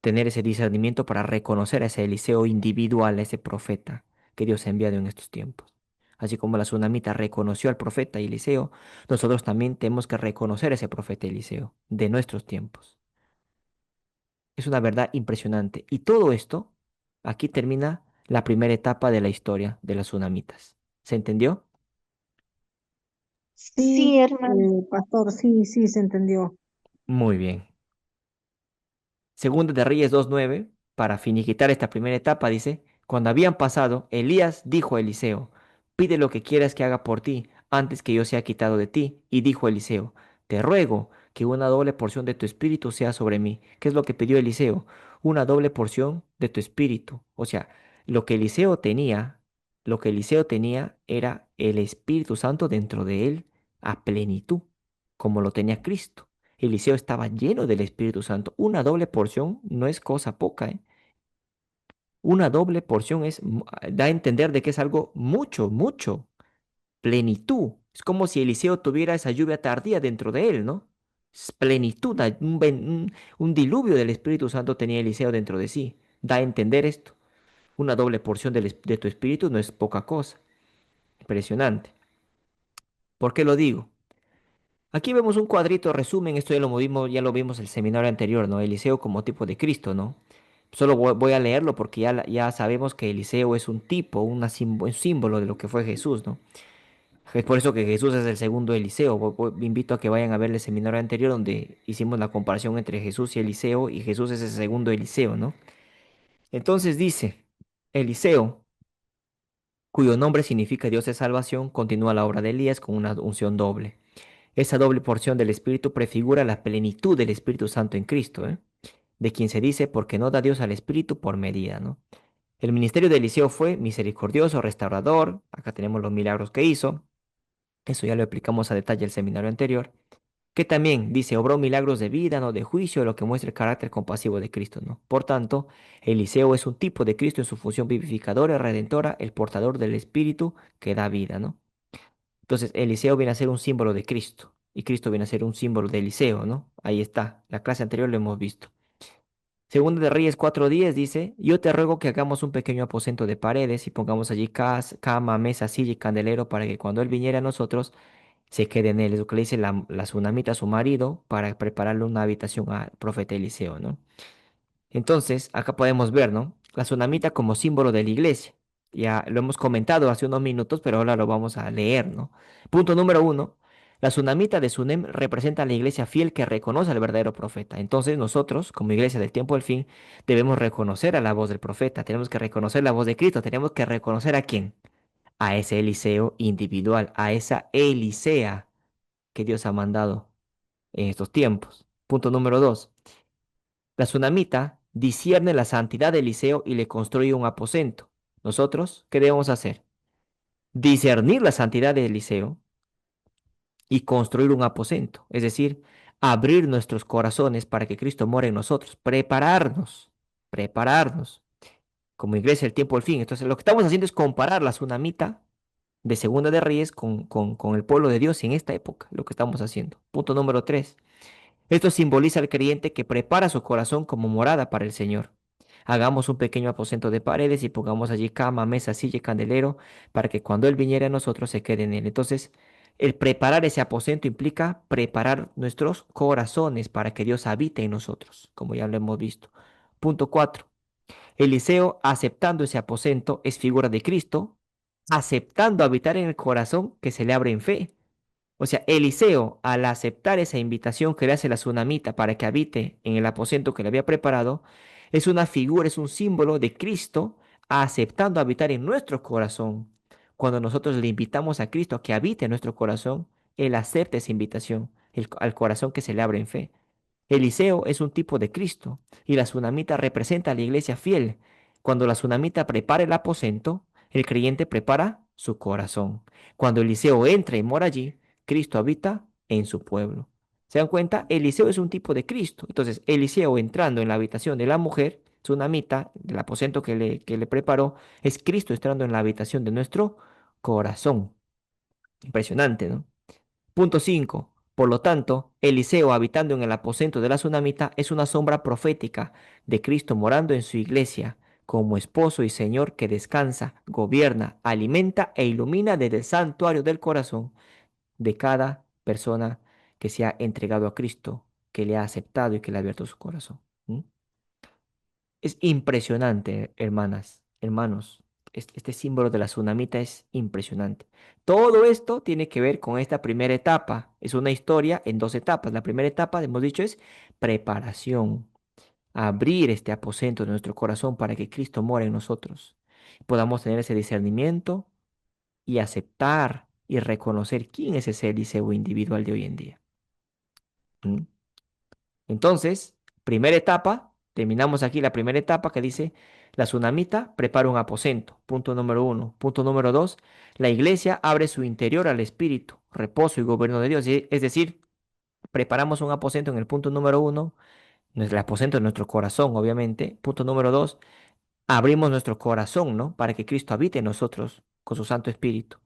tener ese discernimiento para reconocer a ese Eliseo individual, a ese profeta que Dios ha enviado en estos tiempos. Así como la tsunamita reconoció al profeta Eliseo, nosotros también tenemos que reconocer a ese profeta Eliseo de nuestros tiempos. Es una verdad impresionante. Y todo esto, aquí termina la primera etapa de la historia de las tsunamitas. ¿Se entendió? Sí, Sí, hermano. pastor, sí, sí, se entendió. Muy bien. Segunda de Reyes 2:9, para finiquitar esta primera etapa, dice, cuando habían pasado, Elías dijo a Eliseo, pide lo que quieras que haga por ti, antes que yo sea quitado de ti. Y dijo Eliseo, te ruego que una doble porción de tu espíritu sea sobre mí. ¿Qué es lo que pidió Eliseo? Una doble porción de tu espíritu. O sea, lo que Eliseo tenía, lo que Eliseo tenía era el Espíritu Santo dentro de él a plenitud, como lo tenía Cristo. Eliseo estaba lleno del Espíritu Santo. Una doble porción no es cosa poca, ¿eh? Una doble porción da a entender de que es algo mucho, mucho. Plenitud. Es como si Eliseo tuviera esa lluvia tardía dentro de él, ¿no? Es plenitud, un diluvio del Espíritu Santo tenía Eliseo dentro de sí. Da a entender esto. Una doble porción de tu espíritu no es poca cosa. Impresionante. ¿Por qué lo digo? Aquí vemos un cuadrito resumen, esto ya lo vimos el seminario anterior, ¿no? Eliseo como tipo de Cristo, ¿no? Solo voy a leerlo porque ya sabemos que Eliseo es un tipo, un símbolo de lo que fue Jesús, ¿no? Es por eso que Jesús es el segundo Eliseo. Invito a que vayan a ver el seminario anterior donde hicimos la comparación entre Jesús y Eliseo y Jesús es el segundo Eliseo, ¿no? Entonces dice, Eliseo, cuyo nombre significa Dios de salvación, continúa la obra de Elías con una unción doble. Esa doble porción del Espíritu prefigura la plenitud del Espíritu Santo en Cristo, ¿eh? De quien se dice, porque no da Dios al Espíritu por medida, ¿no? El ministerio de Eliseo fue misericordioso, restaurador, acá tenemos los milagros que hizo, eso ya lo explicamos a detalle el seminario anterior, que también dice, obró milagros de vida, no de juicio, lo que muestra el carácter compasivo de Cristo, ¿no? Por tanto, Eliseo es un tipo de Cristo en su función vivificadora, redentora, el portador del Espíritu que da vida, ¿no? Entonces, Eliseo viene a ser un símbolo de Cristo y Cristo viene a ser un símbolo de Eliseo, ¿no? Ahí está, la clase anterior lo hemos visto. Segunda de Reyes 4:10 dice, yo te ruego que hagamos un pequeño aposento de paredes y pongamos allí cama, mesa, silla y candelero para que cuando él viniera a nosotros se quede en él. Es lo que le dice la tsunamita a su marido para prepararle una habitación al profeta Eliseo, ¿no? Entonces, acá podemos ver, ¿no? La tsunamita como símbolo de la iglesia. Ya lo hemos comentado hace unos minutos, pero ahora lo vamos a leer, ¿no? Punto número uno. La tsunamita de Sunem representa a la iglesia fiel que reconoce al verdadero profeta. Entonces, nosotros, como iglesia del tiempo del fin, debemos reconocer a la voz del profeta, tenemos que reconocer la voz de Cristo, tenemos que reconocer a quién, a ese Eliseo individual, a esa Elisea que Dios ha mandado en estos tiempos. Punto número dos. La tsunamita discierne la santidad de Eliseo y le construye un aposento. Nosotros, ¿qué debemos hacer? Discernir la santidad de Eliseo y construir un aposento, es decir, abrir nuestros corazones para que Cristo more en nosotros, prepararnos como iglesia el tiempo del fin. Entonces, lo que estamos haciendo es comparar la tsunamita de Segunda de Reyes con el pueblo de Dios en esta época, lo que estamos haciendo. Punto número 3. Esto simboliza al creyente que prepara su corazón como morada para el Señor. Hagamos un pequeño aposento de paredes y pongamos allí cama, mesa, silla y candelero para que cuando Él viniera a nosotros se quede en Él. Entonces, el preparar ese aposento implica preparar nuestros corazones para que Dios habite en nosotros, como ya lo hemos visto. Punto 4. Eliseo, aceptando ese aposento, es figura de Cristo, aceptando habitar en el corazón que se le abre en fe. O sea, Eliseo, al aceptar esa invitación que le hace la tsunamita para que habite en el aposento que le había preparado, es una figura, es un símbolo de Cristo aceptando habitar en nuestro corazón. Cuando nosotros le invitamos a Cristo a que habite en nuestro corazón, Él acepta esa invitación al corazón que se le abre en fe. Eliseo es un tipo de Cristo y la tsunamita representa a la iglesia fiel. Cuando la tsunamita prepara el aposento, el creyente prepara su corazón. Cuando Eliseo entra y mora allí, Cristo habita en su pueblo. ¿Se dan cuenta? Eliseo es un tipo de Cristo. Entonces, Eliseo entrando en la habitación de la mujer, tsunamita, del aposento que le preparó, es Cristo entrando en la habitación de nuestro corazón. Impresionante, ¿no? Punto 5. Por lo tanto, Eliseo habitando en el aposento de la tsunamita es una sombra profética de Cristo morando en su iglesia, como esposo y Señor que descansa, gobierna, alimenta e ilumina desde el santuario del corazón de cada persona que se ha entregado a Cristo, que le ha aceptado y que le ha abierto su corazón. ¿Mm? Es impresionante, hermanas, hermanos. Este símbolo de la tsunamita es impresionante. Todo esto tiene que ver con esta primera etapa. Es una historia en dos etapas. La primera etapa, hemos dicho, es preparación. Abrir este aposento de nuestro corazón para que Cristo mora en nosotros. Podamos tener ese discernimiento y aceptar y reconocer quién es ese Eliseo individual de hoy en día. ¿Mm? Entonces, primera etapa, terminamos aquí la primera etapa que dice, la tsunamita prepara un aposento, punto número uno. Punto número dos, la iglesia abre su interior al espíritu, reposo y gobierno de Dios. Es decir, preparamos un aposento en el punto número uno, el aposento de nuestro corazón, obviamente. Punto número dos, abrimos nuestro corazón, ¿no? Para que Cristo habite en nosotros con su Santo Espíritu.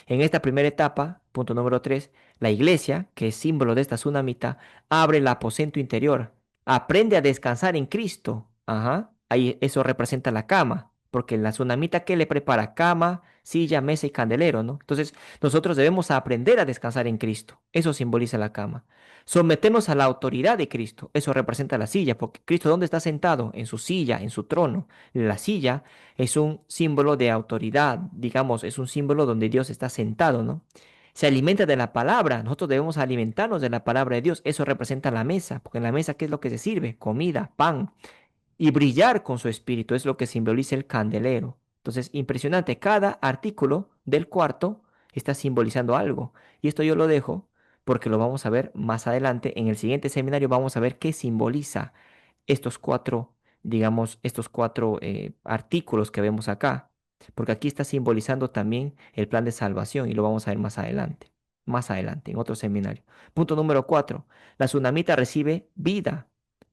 En esta primera etapa, punto número 3, la iglesia, que es símbolo de esta tsunamita, abre el aposento interior, aprende a descansar en Cristo. Ajá, ahí eso representa la cama, porque la tsunamita que le prepara cama, silla, mesa y candelero, ¿no? Entonces, nosotros debemos aprender a descansar en Cristo. Eso simboliza la cama. Someternos a la autoridad de Cristo. Eso representa la silla, porque Cristo, ¿dónde está sentado? En su silla, en su trono. La silla es un símbolo de autoridad, digamos, es un símbolo donde Dios está sentado, ¿no? Se alimenta de la palabra, nosotros debemos alimentarnos de la palabra de Dios, eso representa la mesa, porque en la mesa, ¿qué es lo que se sirve? Comida, pan, y brillar con su espíritu, es lo que simboliza el candelero. Entonces, impresionante, cada artículo del cuarto está simbolizando algo, y esto yo lo dejo porque lo vamos a ver más adelante, en el siguiente seminario vamos a ver qué simboliza estos cuatro, digamos, estos cuatro artículos que vemos acá, porque aquí está simbolizando también el plan de salvación y lo vamos a ver más adelante, en otro seminario. Punto número 4. La tsunamita recibe vida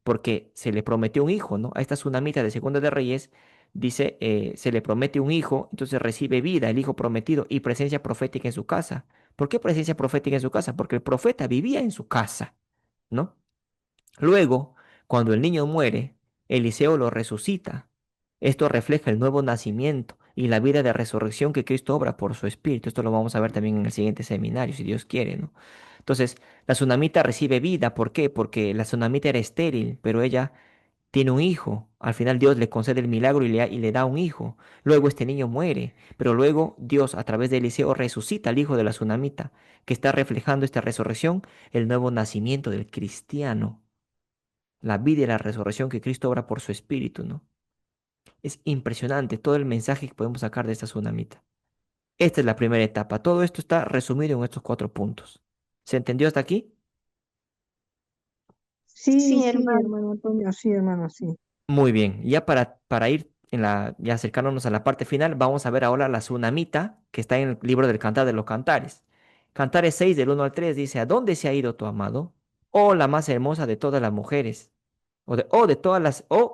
porque se le prometió un hijo, ¿no? A esta tsunamita de Segunda de Reyes dice, se le promete un hijo, entonces recibe vida, el hijo prometido y presencia profética en su casa. ¿Por qué presencia profética en su casa? Porque el profeta vivía en su casa, ¿no? Luego, cuando el niño muere, Eliseo lo resucita. Esto refleja el nuevo nacimiento y la vida de resurrección que Cristo obra por su espíritu. Esto lo vamos a ver también en el siguiente seminario, si Dios quiere, ¿no? Entonces, la tsunamita recibe vida. ¿Por qué? Porque la tsunamita era estéril, pero ella tiene un hijo. Al final Dios le concede el milagro y le da un hijo. Luego este niño muere, pero luego Dios a través de Eliseo resucita al hijo de la tsunamita, que está reflejando esta resurrección, el nuevo nacimiento del cristiano, la vida y la resurrección que Cristo obra por su espíritu, ¿no? Es impresionante todo el mensaje que podemos sacar de esta tsunamita. Esta es la primera etapa. Todo esto está resumido en estos 4 puntos. ¿Se entendió hasta aquí? Sí, Sí, sí, hermano. hermano Antonio, sí, hermano, sí. Muy bien, ya para ir ya acercándonos a la parte final, vamos a ver ahora la tsunamita que está en el libro del Cantar de los Cantares. Cantares 6 del 1 al 3 dice, ¿a dónde se ha ido tu amado? Oh, la más hermosa de todas las mujeres. O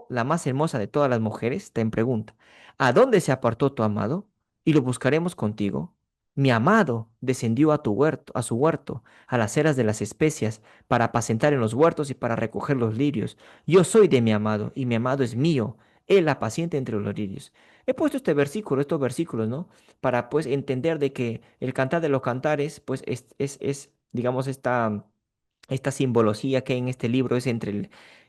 la más hermosa de todas las mujeres, te pregunta, ¿a dónde se apartó tu amado? Y lo buscaremos contigo. Mi amado descendió a tu huerto, a su huerto, a las eras de las especias, para apacentar en los huertos y para recoger los lirios. Yo soy de mi amado, y mi amado es mío. Él apacienta entre los lirios. He puesto este versículo, estos versículos, ¿no? Para pues entender de que el cantar de los cantares, pues digamos, esta simbología que hay en este libro es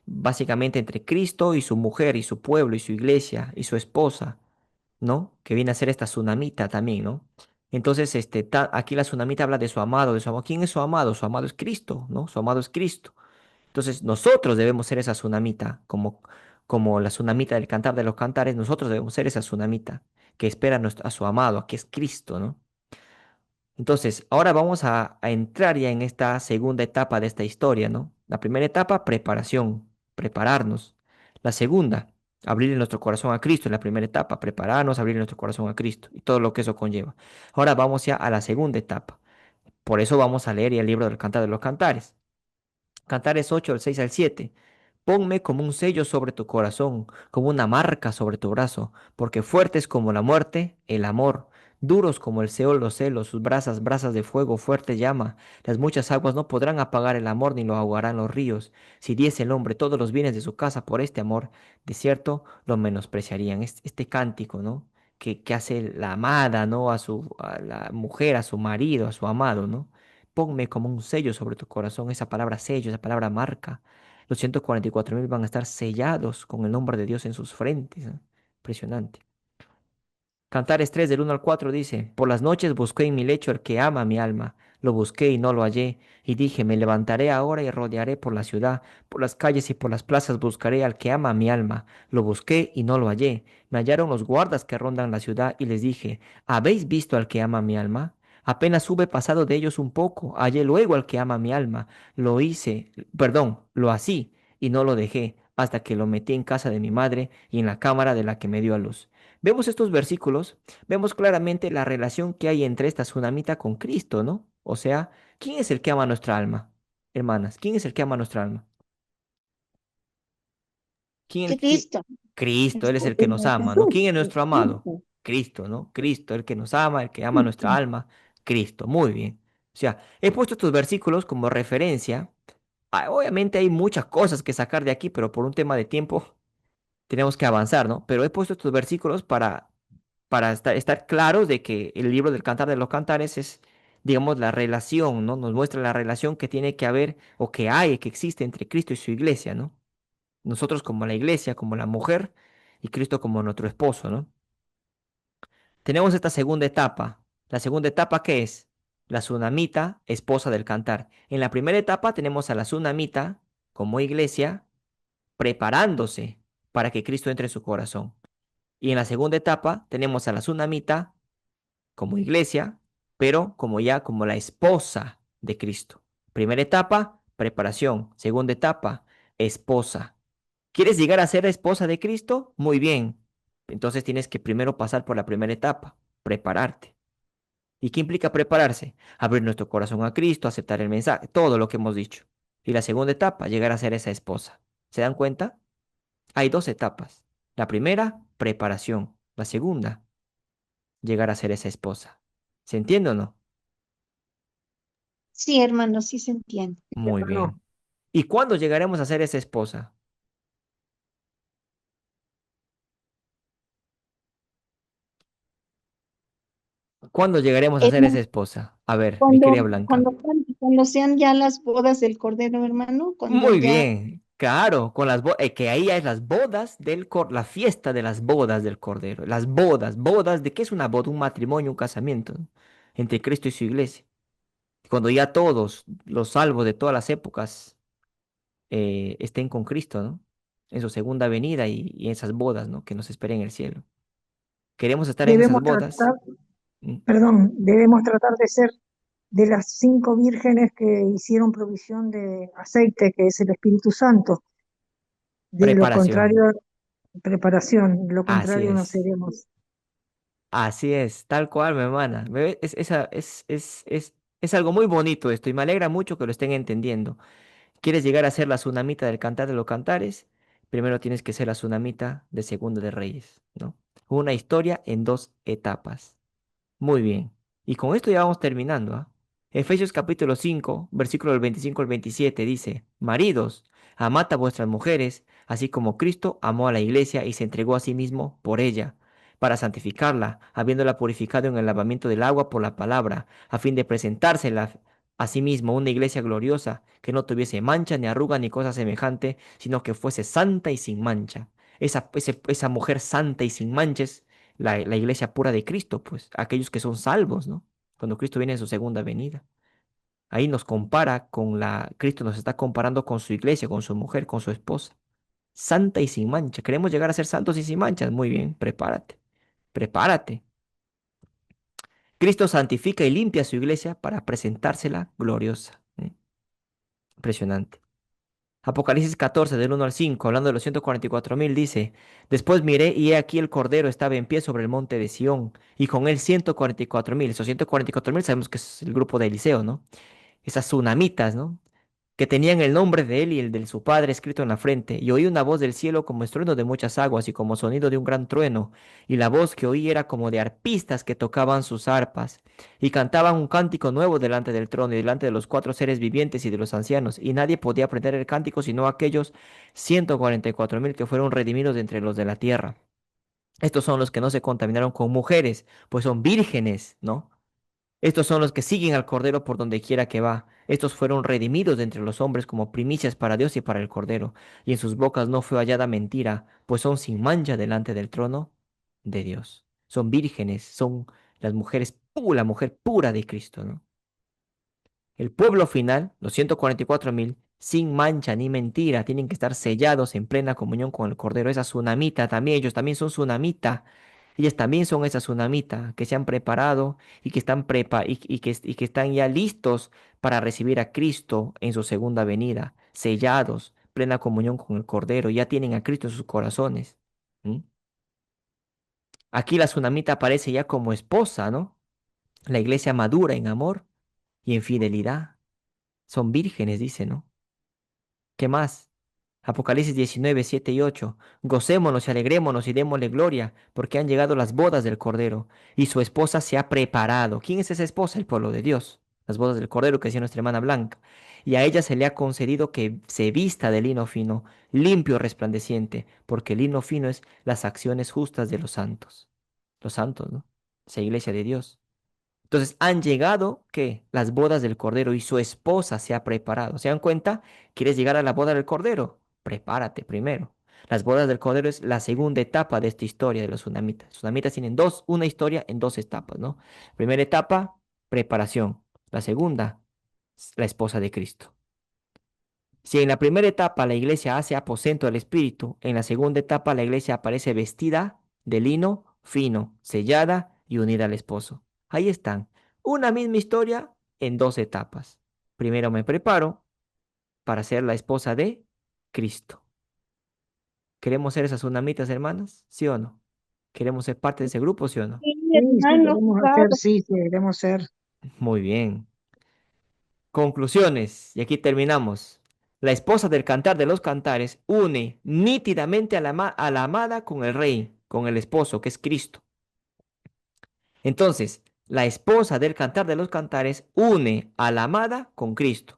básicamente entre Cristo y su mujer y su pueblo y su iglesia y su esposa, ¿no? Que viene a ser esta tsunamita también, ¿no? Entonces, aquí la tsunamita habla de su amado, de su amado. ¿Quién es su amado? Su amado es Cristo, ¿no? Su amado es Cristo. Entonces, nosotros debemos ser esa tsunamita, como la tsunamita del cantar de los cantares, nosotros debemos ser esa tsunamita que espera a su amado, que es Cristo, ¿no? Entonces, ahora vamos a entrar ya en esta segunda etapa de esta historia, ¿no? La primera etapa, preparación, prepararnos. La segunda, abrir nuestro corazón a Cristo. En la primera etapa, prepararnos, abrir nuestro corazón a Cristo y todo lo que eso conlleva. Ahora vamos ya a la segunda etapa. Por eso vamos a leer ya el libro del Cantar de los Cantares. Cantares 8, del 6 al 7. Ponme como un sello sobre tu corazón, como una marca sobre tu brazo, porque fuertes como la muerte, el amor, duros como el Seol los celos, sus brasas, brasas de fuego, fuerte llama. Las muchas aguas no podrán apagar el amor, ni lo ahogarán los ríos. Si diese el hombre todos los bienes de su casa por este amor, de cierto lo menospreciarían. Este cántico, ¿no? Que hace la amada, ¿no? A la mujer, a su marido, a su amado, ¿no? Ponme como un sello sobre tu corazón, esa palabra sello, esa palabra marca. Los 144.000 van a estar sellados con el nombre de Dios en sus frentes, ¿no? Impresionante. Cantares 3 del 1 al 4 dice, por las noches busqué en mi lecho el que ama mi alma. Lo busqué y no lo hallé. Y dije, me levantaré ahora y rodearé por la ciudad, por las calles y por las plazas buscaré al que ama mi alma. Lo busqué y no lo hallé. Me hallaron los guardas que rondan la ciudad y les dije, ¿habéis visto al que ama mi alma? Apenas hube pasado de ellos un poco, hallé luego al que ama mi alma. Lo hice, perdón, lo así y no lo dejé, hasta que lo metí en casa de mi madre y en la cámara de la que me dio a luz. Vemos estos versículos, vemos claramente la relación que hay entre esta tsunamita con Cristo, ¿no? O sea, ¿quién es el que ama nuestra alma? Hermanas, ¿quién es el que ama nuestra alma? ¿Quién? Cristo. Cristo, Él es el que nos ama, ¿no? ¿Quién Jesús, es nuestro amado? Cristo. Cristo, ¿no? Cristo, el que nos ama, el que ama nuestra alma, Cristo, muy bien. O sea, he puesto estos versículos como referencia. Obviamente hay muchas cosas que sacar de aquí, pero por un tema de tiempo tenemos que avanzar, ¿no? Pero he puesto estos versículos para estar claros de que el libro del Cantar de los Cantares es, digamos, la relación, ¿no? Nos muestra la relación que tiene que haber o que hay, que existe entre Cristo y su iglesia, ¿no? Nosotros como la iglesia, como la mujer y Cristo como nuestro esposo, ¿no? Tenemos esta segunda etapa. ¿La segunda etapa qué es? La tsunamita, esposa del cantar. En la primera etapa tenemos a la tsunamita como iglesia preparándose para que Cristo entre en su corazón. Y en la segunda etapa tenemos a la tsunamita como iglesia, pero como la esposa de Cristo. Primera etapa, preparación. Segunda etapa, esposa. ¿Quieres llegar a ser la esposa de Cristo? Muy bien. Entonces tienes que primero pasar por la primera etapa, prepararte. ¿Y qué implica prepararse? Abrir nuestro corazón a Cristo, aceptar el mensaje, todo lo que hemos dicho. Y la segunda etapa, llegar a ser esa esposa. ¿Se dan cuenta? Hay dos etapas. La primera, preparación. La segunda, llegar a ser esa esposa. ¿Se entiende o no? Sí, hermano, sí se entiende. Muy Hermano, bien. ¿Y cuándo llegaremos a ser esa esposa? ¿Cuándo llegaremos a ser esa Hermano, esposa? A ver, mi querida Blanca. cuando sean ya las bodas del Cordero, hermano, cuando Muy ya bien. Claro, con las que ahí es las bodas la fiesta de las bodas del Cordero. Las bodas, ¿de qué es una boda? Un matrimonio, un casamiento, ¿no? Entre Cristo y su iglesia. Cuando ya todos los salvos de todas las épocas estén con Cristo, ¿no? En su segunda venida y en esas bodas, ¿no? Que nos esperen en el cielo. Queremos estar en esas Debemos bodas. tratar, ¿Mm? debemos tratar de ser de las 5 vírgenes que hicieron provisión de aceite, que es el Espíritu Santo. De lo Preparación. contrario, preparación, de lo Así contrario no es. seremos. Así es, tal cual, mi hermana. Es algo muy bonito esto y me alegra mucho que lo estén entendiendo. ¿Quieres llegar a ser la tsunamita del Cantar de los Cantares? Primero tienes que ser la tsunamita de Segunda de Reyes, ¿no? Una historia en dos etapas. Muy bien. Y con esto ya vamos terminando, ¿ah? Efesios capítulo 5, versículo del 25 al 27 dice, Maridos, amad a vuestras mujeres, así como Cristo amó a la iglesia y se entregó a sí mismo por ella, para santificarla, habiéndola purificado en el lavamiento del agua por la palabra, a fin de presentársela a sí mismo una iglesia gloriosa, que no tuviese mancha, ni arruga, ni cosa semejante, sino que fuese santa y sin mancha. Esa mujer santa y sin manches la iglesia pura de Cristo, pues, aquellos que son salvos, ¿no? Cuando Cristo viene en su segunda venida. Ahí nos compara Cristo nos está comparando con su iglesia, con su mujer, con su esposa. Santa y sin mancha. ¿Queremos llegar a ser santos y sin manchas? Muy bien, prepárate, prepárate. Cristo santifica y limpia a su iglesia para presentársela gloriosa. Impresionante. Apocalipsis 14, del 1 al 5, hablando de los 144,000, dice, Después miré y he aquí el Cordero estaba en pie sobre el monte de Sión, y con él 144,000. Esos 144,000 sabemos que es el grupo de Eliseo, ¿no? Esas tsunamitas, ¿no? Que tenían el nombre de él y el de su padre escrito en la frente, y oí una voz del cielo como estruendo de muchas aguas y como sonido de un gran trueno, y la voz que oí era como de arpistas que tocaban sus arpas, y cantaban un cántico nuevo delante del trono y delante de los 4 seres vivientes y de los ancianos, y nadie podía aprender el cántico sino aquellos 144,000 que fueron redimidos de entre los de la tierra. Estos son los que no se contaminaron con mujeres, pues son vírgenes, ¿no? Estos son los que siguen al Cordero por donde quiera que va. Estos fueron redimidos de entre los hombres como primicias para Dios y para el Cordero. Y en sus bocas no fue hallada mentira, pues son sin mancha delante del trono de Dios. Son vírgenes, son las mujeres, la mujer pura de Cristo, ¿no? El pueblo final, los 144,000, sin mancha ni mentira, tienen que estar sellados en plena comunión con el Cordero. Esa tsunamita también, ellos también son tsunamita. Ellas también son esa tsunamita que se han preparado y que y que están ya listos para recibir a Cristo en su segunda venida, sellados, plena comunión con el Cordero, ya tienen a Cristo en sus corazones. ¿Mm? Aquí la tsunamita aparece ya como esposa, ¿no? La iglesia madura en amor y en fidelidad. Son vírgenes, dice, ¿no? ¿Qué más? Apocalipsis 19, 7 y 8. Gocémonos y alegrémonos y démosle gloria, porque han llegado las bodas del Cordero, y su esposa se ha preparado. ¿Quién es esa esposa? El pueblo de Dios. Las bodas del Cordero que decía nuestra hermana Blanca. Y a ella se le ha concedido que se vista de lino fino, limpio, resplandeciente, porque el lino fino es las acciones justas de los santos. Los santos, ¿no? Esa iglesia de Dios. Entonces han llegado que las bodas del Cordero y su esposa se ha preparado. ¿Se dan cuenta? ¿Quieres llegar a la boda del Cordero? Prepárate primero. Las bodas del Cordero es la segunda etapa de esta historia de los tsunamitas. Los tsunamitas tienen una historia en dos etapas, ¿no? Primera etapa, preparación. La segunda, la esposa de Cristo. Si en la primera etapa la iglesia hace aposento del Espíritu, en la segunda etapa la iglesia aparece vestida de lino fino, sellada y unida al esposo. Ahí están. Una misma historia en dos etapas. Primero me preparo para ser la esposa de Cristo. ¿Queremos ser esas sunamitas, hermanas? ¿Sí o no? ¿Queremos ser parte de ese grupo, sí o no? Sí, Sí, sí, hermano, queremos hacer, claro. sí, queremos ser. Muy bien. Conclusiones, y aquí terminamos. La esposa del Cantar de los Cantares une nítidamente a la amada con el rey, con el esposo, que es Cristo. Entonces, la esposa del Cantar de los Cantares une a la amada con Cristo.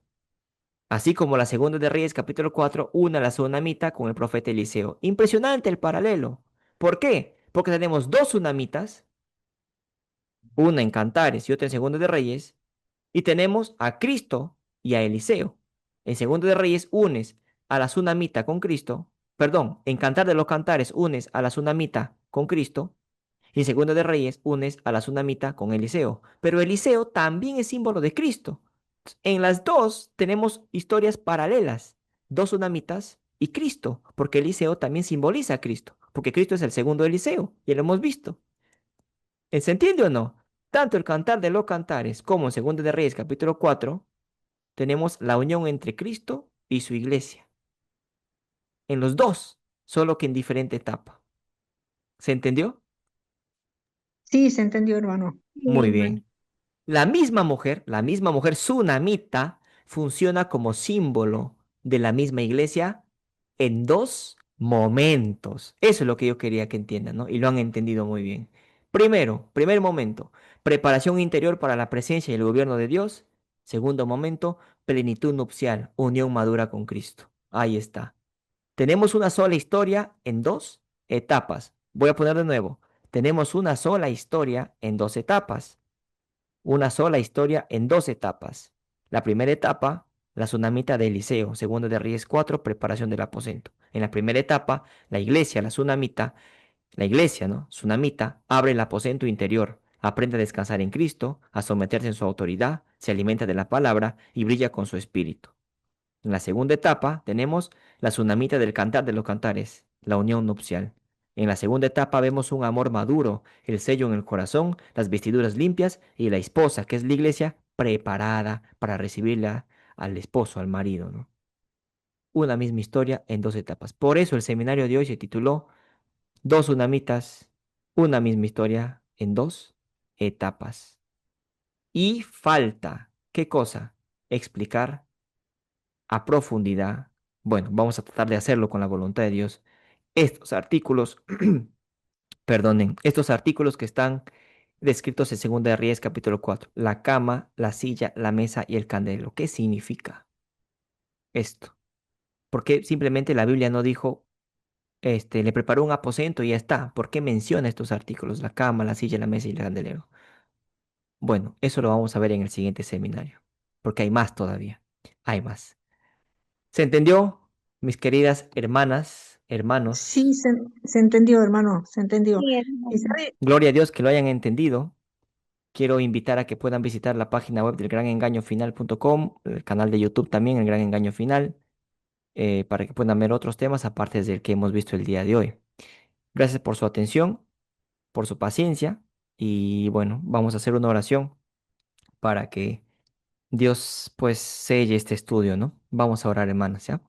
Así como la segunda de Reyes, capítulo 4, une a la tsunamita con el profeta Eliseo. Impresionante el paralelo. ¿Por qué? Porque tenemos dos tsunamitas, una en Cantares y otra en segunda de Reyes, y tenemos a Cristo y a Eliseo. En Segundo de Reyes unes a la Sunamita con Cristo, perdón, en Cantar de los Cantares unes a la Sunamita con Cristo, y en Segunda de Reyes unes a la Sunamita con Eliseo. Pero Eliseo también es símbolo de Cristo. En las dos tenemos historias paralelas, dos Sunamitas y Cristo, porque Eliseo también simboliza a Cristo, porque Cristo es el segundo Eliseo, y lo hemos visto. ¿Se entiende o no? Tanto el Cantar de los Cantares como en Segunda de Reyes capítulo 4 tenemos la unión entre Cristo y su iglesia. En los dos, solo que en diferente etapa. ¿Se entendió? Sí, se entendió, hermano. Sí, Muy hermano. bien. La misma mujer sunamita, funciona como símbolo de la misma iglesia en dos momentos. Eso es lo que yo quería que entiendan, ¿no? Y lo han entendido muy bien. Primero, primer momento, preparación interior para la presencia y el gobierno de Dios. Segundo momento, plenitud nupcial, unión madura con Cristo. Ahí está. Tenemos una sola historia en dos etapas. Voy a poner de nuevo. Tenemos una sola historia en dos etapas. Una sola historia en dos etapas. La primera etapa, la tsunamita de Eliseo, segunda de Reyes 4, preparación del aposento. En la primera etapa, la iglesia, la tsunamita, la iglesia, ¿no? Tsunamita, abre el aposento interior, aprende a descansar en Cristo, a someterse en su autoridad, se alimenta de la palabra y brilla con su espíritu. En la segunda etapa tenemos la tsunamita del cantar de los cantares, la unión nupcial. En la segunda etapa vemos un amor maduro, el sello en el corazón, las vestiduras limpias y la esposa, que es la iglesia, preparada para recibirla al esposo, al marido, ¿no? Una misma historia en dos etapas. Por eso el seminario de hoy se tituló Dos tsunamitas, una misma historia en dos etapas. Y falta, ¿qué cosa? Explicar a profundidad. Bueno, vamos a tratar de hacerlo con la voluntad de Dios. Estos artículos, perdonen, estos artículos que están descritos en Segunda de Reyes capítulo 4. La cama, la silla, la mesa y el candelero. ¿Qué significa esto? Porque simplemente la Biblia no dijo, le preparó un aposento y ya está. ¿Por qué menciona estos artículos? La cama, la silla, la mesa y el candelero. Bueno, eso lo vamos a ver en el siguiente seminario, porque hay más todavía. Hay más. ¿Se entendió, mis queridas hermanas, Sí, hermanos? se entendió, hermano, se entendió. Sí, Y hermano. sabe, Gloria a Dios que lo hayan entendido. Quiero invitar a que puedan visitar la página web del granengañofinal.com, el canal de YouTube también, El Gran Engaño Final, para que puedan ver otros temas aparte del que hemos visto el día de hoy. Gracias por su atención, por su paciencia y bueno, vamos a hacer una oración para que Dios pues selle este estudio, ¿no? Vamos a orar, hermanas, ¿ya?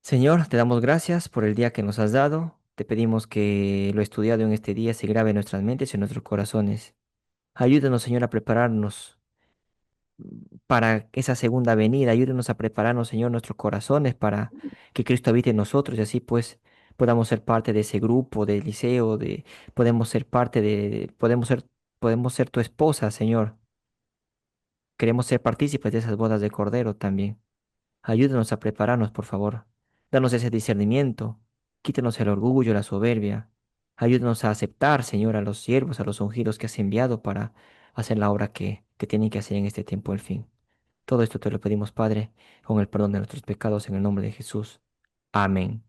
Señor, te damos gracias por el día que nos has dado. Te pedimos que lo estudiado en este día se grabe en nuestras mentes y en nuestros corazones. Ayúdanos, Señor, a prepararnos para esa segunda venida. Ayúdanos a prepararnos, Señor, nuestros corazones para que Cristo habite en nosotros y así pues podamos ser parte de ese grupo de liceo, podemos ser parte podemos ser tu esposa, Señor. Queremos ser partícipes de esas bodas de Cordero también. Ayúdanos a prepararnos, por favor. Danos ese discernimiento. Quítanos el orgullo, la soberbia. Ayúdanos a aceptar, Señor, a los siervos, a los ungidos que has enviado para hacer la obra que tienen que hacer en este tiempo del fin. Todo esto te lo pedimos, Padre, con el perdón de nuestros pecados en el nombre de Jesús. Amén.